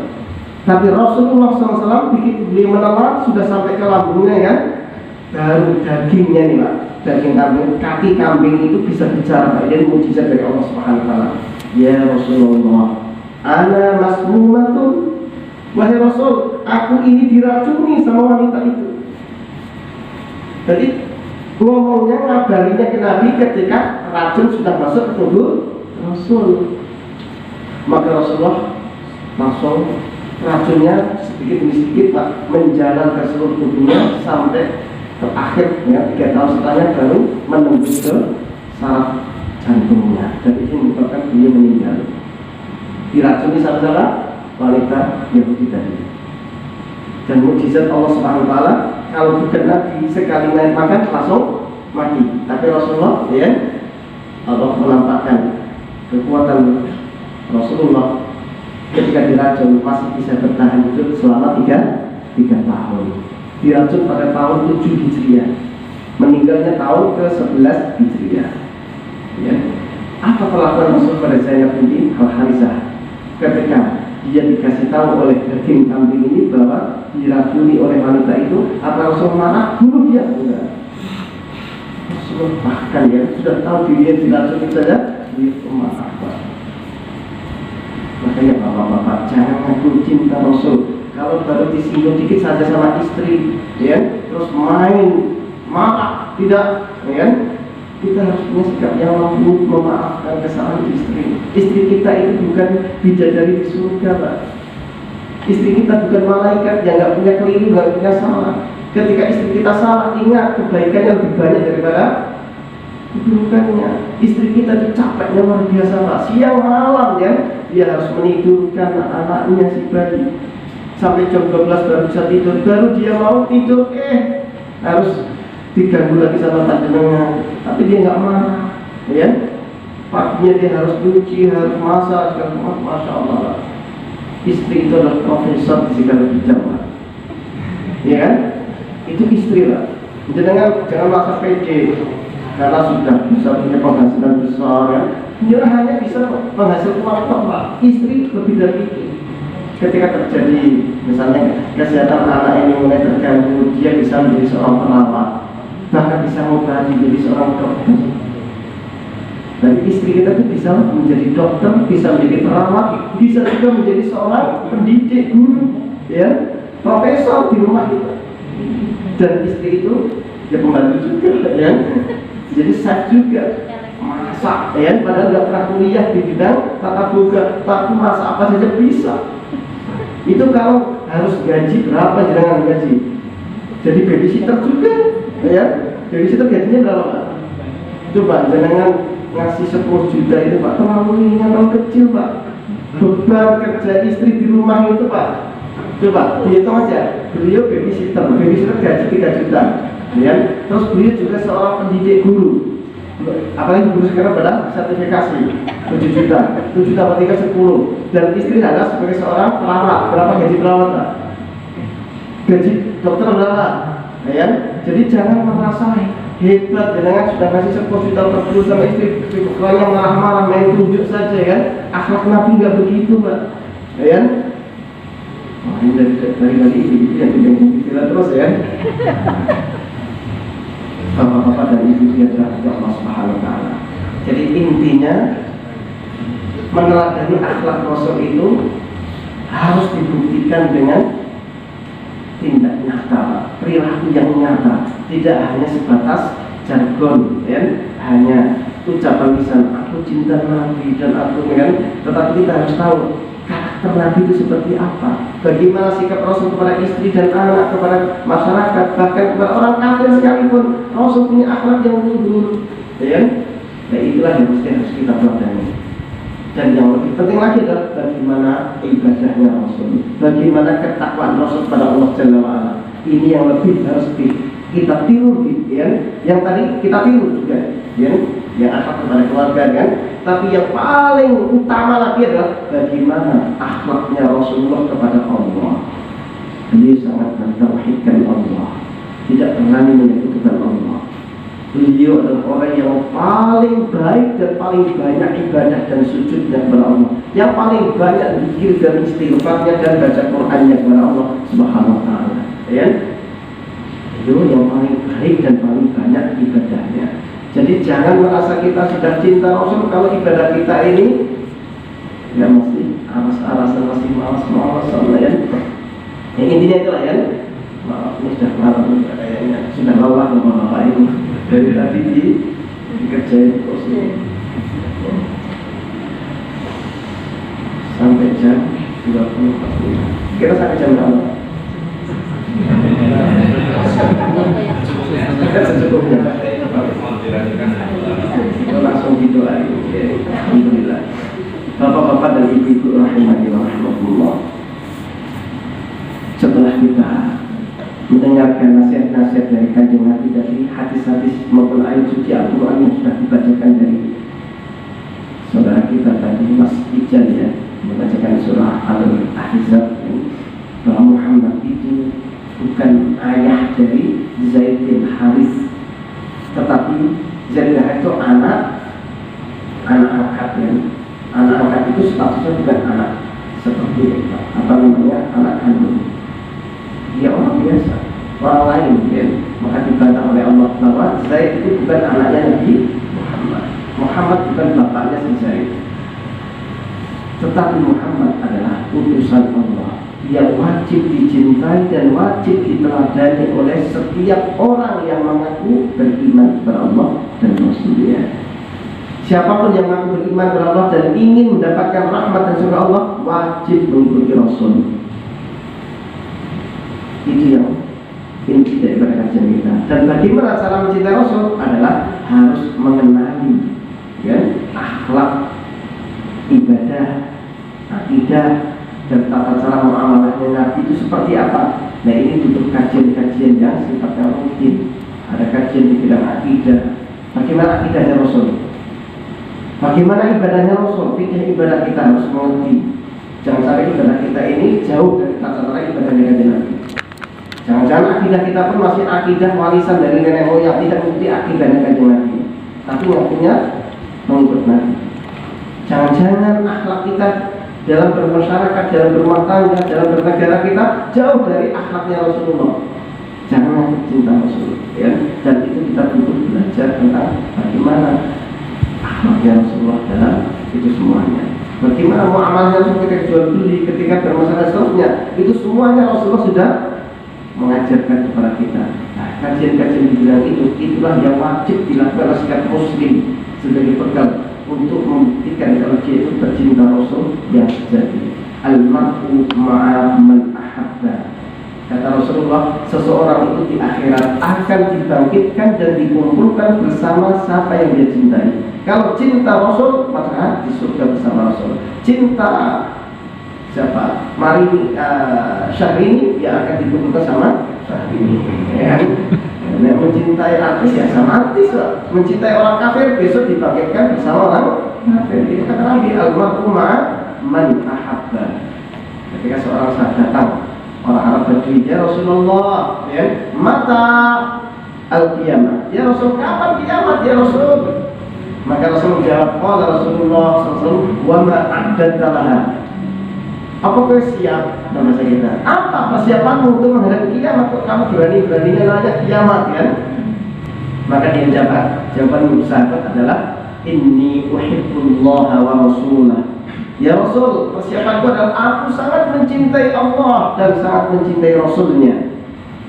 Tapi Rasulullah SAW begitu beliau menelan sudah sampai ke lambungnya ya, baru dagingnya nih Pak, daging kambing, kaki kambing itu bisa bicara Pak. Jadi mujizat dari Allah Subhanahu Wa Taala. Ya Rasulullah, ana masmumatun, wahai Rasul, aku ini diracuni sama wanita itu. Jadi ngomongnya ngabarinya ke Nabi ketika racun sudah masuk ke tubuh Rasul. Maka Rasulullah langsung racunnya sedikit demi sedikit Pak menjalar ke seluruh tubuhnya sampai terakhir ya 3 tahun setelahnya baru menembus ke saraf jantungnya. Dan itu menyebabkan beliau meninggal. Diracuni sama-sama wanita Yahudi tadi. Dan mukjizat Allah Subhanahu Wa Taala, kalau bukan Nabi sekali naik makan langsung mati. Tapi Rasulullah ya Allah menampakkan kekuatan Rasulullah ketika diracun masih bisa bertahan hidup selama 3 tahun. Diracun pada tahun 7 Hijriah, meninggalnya tahun ke-11 Hijriah. Ya. Apa perlakuan Rasul pada Zainab binti Al-Harisah ketika dia dikasih tahu oleh daging kambing ini bahwa diracuni oleh wanita itu? Apa Rasul marah? Bunuh dia? Enggak. Rasul bahkan ya sudah tahu dirinya diracuni saja dia marah. Makanya bapak-bapak jangan ngaku cinta Rasul kalau baru disinggung dikit saja sama istri, ya, terus main marah, tidak, ya. Kita harus punya sikap yang lembut, memaafkan kesalahan istri. Istri kita itu bukan bidadari di surga, Pak. Istri kita bukan malaikat yang nggak punya keliru, nggak punya salah. Ketika istri kita salah, ingat kebaikannya lebih banyak daripada keburukannya. Istri kita itu capeknya luar biasa Pak. Siang malam ya, dia harus menidurkan anaknya si bayi sampai jam 12 baru bisa tidur. Baru dia mau tidur, harus diganggu lagi sama panjenengan. Tapi dia nggak marah, ya. Paginya dia harus cuci, harus masak, segala. Masya Allah. Istri itu adalah profesor di segala bidang, Pak. Ya kan? Itu istri lah. Jangan merasa pede karena sudah bisa punya penghasilan besar ya. Dia hanya bisa menghasilkan uang Pak. Istri lebih dari itu. Ketika terjadi misalnya kesehatan anak ini mulai terganggu, dia bisa menjadi seorang perawat, bahkan bisa mengobati menjadi seorang dokter. Dan istri kita itu bisa menjadi dokter, bisa menjadi perawat, bisa juga menjadi seorang pendidik, guru, ya, profesor di rumah kita. Dan istri itu ya pembantu juga, ya. Jadi chef juga, masak, ya, padahal nggak pernah kuliah di bidang tata boga, tapi masak apa saja bisa. Itu kalau harus gaji berapa jangan gaji? Jadi babysitter juga, ya. Babysitter gajinya berapa Pak? Coba jangan ngasih 10 juta itu Pak, terlalu ringan, terlalu kecil Pak. Beban kerja istri di rumah itu Pak. Coba dihitung aja, beliau babysitter gaji 3 juta. Ya, terus beliau juga seorang pendidik guru. Apalagi guru sekarang pada sertifikasi 7 juta, 7 juta per 3 10. Dan istri adalah sebagai seorang perawat. Berapa gaji perawat Pak? Gaji dokter berapa? Ya, jadi jangan merasa hebat dengan sudah kasih 10 juta per bulan sama istri, yang marah-marah main tunjuk saja kan? Akhlak Nabi nggak begitu Pak. Ya. Wah, ini dari ini yang kita terus ya. Bapak-bapak dan ibu dia adalah Allah Subhanahu Wa Taala. Jadi intinya meneladani akhlak Rasul itu harus dibuktikan dengan tindak nyata, perilaku yang nyata, tidak hanya sebatas jargon, ya, hanya ucapan lisan aku cinta Nabi dan aku, kan, tetapi kita harus tahu karakter Nabi itu seperti apa, bagaimana sikap Rasul kepada istri dan anak, kepada masyarakat, bahkan kepada orang kafir sekalipun. Rasul punya akhlak yang luhur, ya. Nah itulah yang mesti harus kita pelajari. Dan yang lebih penting lagi adalah bagaimana ibadahnya Rasul, bagaimana ketakwaan Rasul pada Allah Jalla wa'ala. Ini yang lebih harus kita tiru, ya. Yang tadi kita tiru juga, ya. Yang akhlak kepada keluarga, kan. tapi yang paling utama lagi adalah bagaimana akhlaknya Rasulullah kepada Allah. Beliau sangat mentauhidkan Allah, tidak berani menyekutukan Allah. Beliau adalah orang yang paling baik dan paling banyak ibadah dan sujudnya kepada Allah, yang paling banyak zikir dan istighfarnya dan baca Qur'annya kepada Allah Subhanahu wa taala. Ya. Beliau yang paling baik dan paling banyak ibadahnya. Jadi jangan merasa kita sudah cinta Rasul kalau ibadah kita ini ya masih aras-arasan, masih malas-malasan ya. Yang intinya itulah ya. Maaf, ini sudah malam kayaknya, sudah lelah bapak ini dari tadi dikerjain terus sampai jam 20.45. Kita sampai jam berapa? Secukupnya. Langsung didoain. Alhamdulillah. Bapak-bapak dan ibu-ibu rahimani wa rahmatullah. Setelah kita mendengarkan nasihat-nasihat dari Kanjeng Nabi, dari hadis-hadis maupun ayat suci Al-Quran yang sudah dibacakan dari saudara kita tadi, Mas Ijal ya, membacakan surah Al-Ahzab, bahwa Muhammad itu bukan ayah dari Zaid bin Haris, tetapi Zaid bin Haris itu anak angkat ya. Anak angkat itu statusnya bukan anak seperti apa namanya anak kandung. Dia orang biasa, orang lain ya. Maka dibantah oleh Allah bahwa Zaid itu bukan anaknya Nabi Muhammad. Muhammad bukan bapaknya si Zaid, tetapi Muhammad adalah utusan Allah yang wajib dicintai dan wajib diteladani oleh setiap orang yang mengaku beriman kepada Allah dan Rasulnya. Siapapun yang mengaku beriman kepada Allah dan ingin mendapatkan rahmat dan surga Allah, wajib mengikuti Rasul. Itu yang inti daripada kajian kita. Dan bagaimana cara mencintai Rasul adalah harus mengenali ya, akhlak, ibadah, akidah, dan tata cara muamalahnya Nabi itu seperti apa. Nah ini butuh kajian-kajian yang sifatnya rutin. Ada kajian di bidang akidah. Bagaimana akidahnya Rasul? Bagaimana ibadahnya Rasul? Fikih ibadah kita harus mengerti. Jangan sampai ibadah kita ini jauh dari tata cara ibadahnya Kanjeng Nabi. Jangan-jangan akidah kita pun masih akidah warisan dari nenek moyang, tidak mengikuti akidahnya Kanjeng Nabi, tapi ngakunya mengikut Nabi. Jangan-jangan akhlak kita dalam bermasyarakat, dalam berumah tangga, dalam bernegara kita jauh dari akhlaknya Rasulullah. Jangan cinta Rasul ya. Dan itu kita butuh belajar tentang bagaimana akhlaknya Rasulullah dalam itu semuanya. Bagaimana muamalahnya ketika jual beli, ketika bermasyarakat seterusnya, itu semuanya Rasulullah sudah mengajarkan kepada kita. Nah, kajian-kajian di bidang itu, itulah yang wajib dilakukan oleh setiap muslim sebagai bekal untuk membuktikan kalau dia itu bercinta Rasul yang sejati. Al-mar'u ma'a man ahabba. Kata Rasulullah, seseorang itu di akhirat akan dibangkitkan dan dikumpulkan bersama siapa yang dia cintai. Kalau cinta Rasul, maka di surga bersama Rasul. Cinta siapa? Mari Syahrini, dia akan dikumpulkan sama Syahrini ya. Nah, mencintai artis ya sama artis lah. Mencintai orang kafir besok dibangkitkan bersama orang kafir. Itu kata Nabi, al-mar'u ma'a man ahabba. Ketika seorang sahabat datang, orang Arab Badui, ya Rasulullah ya, mata al-qiyamah, ya Rasul, kapan kiamat ya Rasul? Maka Rasul menjawab, qala Rasulullah SAW, wa ma a'dadta laha. Apa kau siap sama kita? Apa persiapanmu untuk menghadapi kiamat? Kok kamu berani-beraninya nanya kiamat kan? Maka dia jawab, jawaban sahabat adalah inni uhibbullaha wa rasulah. Ya Rasul, persiapanku adalah aku sangat mencintai Allah dan sangat mencintai Rasulnya.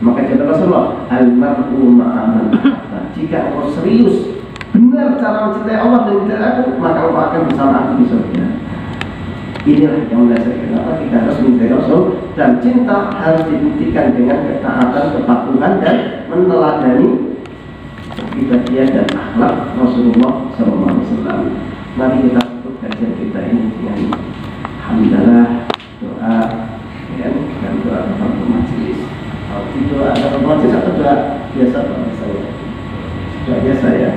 Maka kata Rasulullah, al-mar'u ma'a man ahabba. Jika engkau serius benar cara mencintai Allah dan mencintai aku, maka engkau akan bersama aku di surga. Inilah yang mendasari kenapa kita harus mencintai Rasul, dan cinta harus dibuktikan dengan ketaatan, kepatuhan dan meneladani kepribadian dan akhlak Rasulullah SAW. Mari kita tutup kajian kita ini dengan hamdalah, doa dan doa kepada majelis. Kalau doa ada majelis atau doa biasa Pak saya? Doa biasa ya.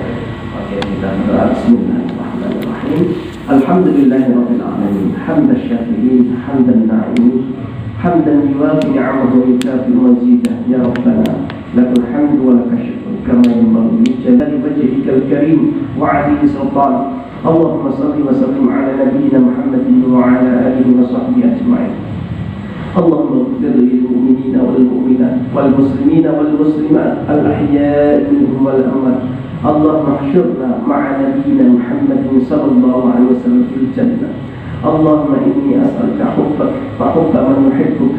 Oke, kita berdoa. Bismillahirrahmanirrahim. الرحيم. Alhamdulillahirabbil alamin. Hamdan syakirin, hamdan na'imin, hamdan yuwafi ni'amahu wa yukafi mazidah. Ya Rabbana, lakal hamdu wa lakal syukru kama yanbaghi li jalali wajhikal karim wa 'azimi sultan. Allahumma salli wa sallim ala nabiyyina Muhammadin wa ala alihi wa sahbihi ajma'in. Allahumma ighfir lil mu'minina wal mu'minat wal muslimina wal muslimat al ahya'i minhum wal amwat. Allahumma ihsyurna ma'a nabiyyina Muhammadin sallallahu alaihi wasallam fil jannah. Allahumma inni as'aluka hubbak wa hubba man yuhibbuk.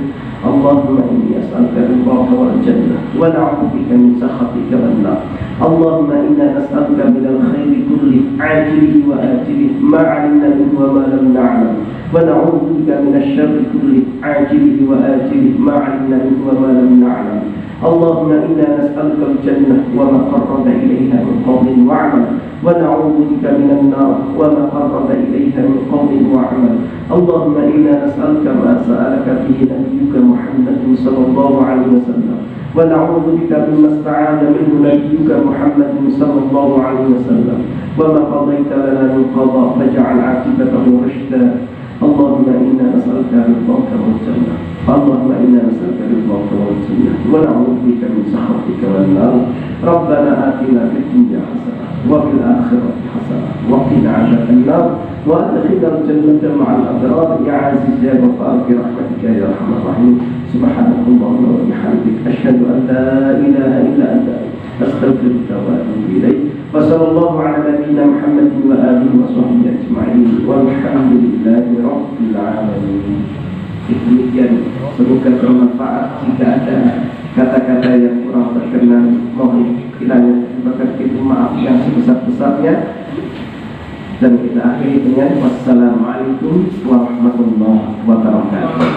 Allahumma inni as'aluka ridhaka wal jannah wa na'udzu bika min sakhatika wan nar. Allahumma inna nas'aluka minal khairi kulli ajilihi wa ajilihi ma 'alimna minhu wa ma lam na'lam, wa na'udzu bika minasy syarri kulli ajilihi wa ajilihi ma 'alimna minhu wa ma lam na'lam. Allahumma inna nas'aluka al-jannah wa ma qarraba ilayha min qawlin wa 'amal, wa na'udzu bika minan nar wa ma qarraba ilayha min qawlin wa 'amal. Allahumma inna nas'aluka ma sa'alaka fihi nabiyyuka Muhammadin sallallahu alaihi wasallam, wa na'udzu bika mimma ista'adha minhu nabiyyuka Muhammadin sallallahu alaihi wasallam, wa ma qadayta lana min qada' faj'al 'aqibatahu rashda. Allahumma inna nas'aluka ridhaka wal jannah. Allahumma inna nas'aluka ridhaka wal jannah wa na'udzu bika min sakhatika wan nar. Rabbana atina fid dunya hasanah wa fil akhirati hasanah wa qina 'adzaban nar wa adkhilna al-jannata ma'al abrar ya 'aziz ya ghaffar bi rahmatika ya arhamar rahimin. Subhanakallahumma wa bihamdika asyhadu an la ilaha illa anta astaghfiruka wa atubu ilaik. Wa sallallahu ala nabiyyina Muhammadin wa alihi wa sahbihi ajma'in. Walhamdulillahi rabbil alamin. Demikian, semoga bermanfaat. Jika ada kata-kata yang kurang berkenan, mohon kiranya kita maaf yang sebesar-besarnya. Dan kita akhiri dengan wassalamualaikum warahmatullahi wabarakatuh.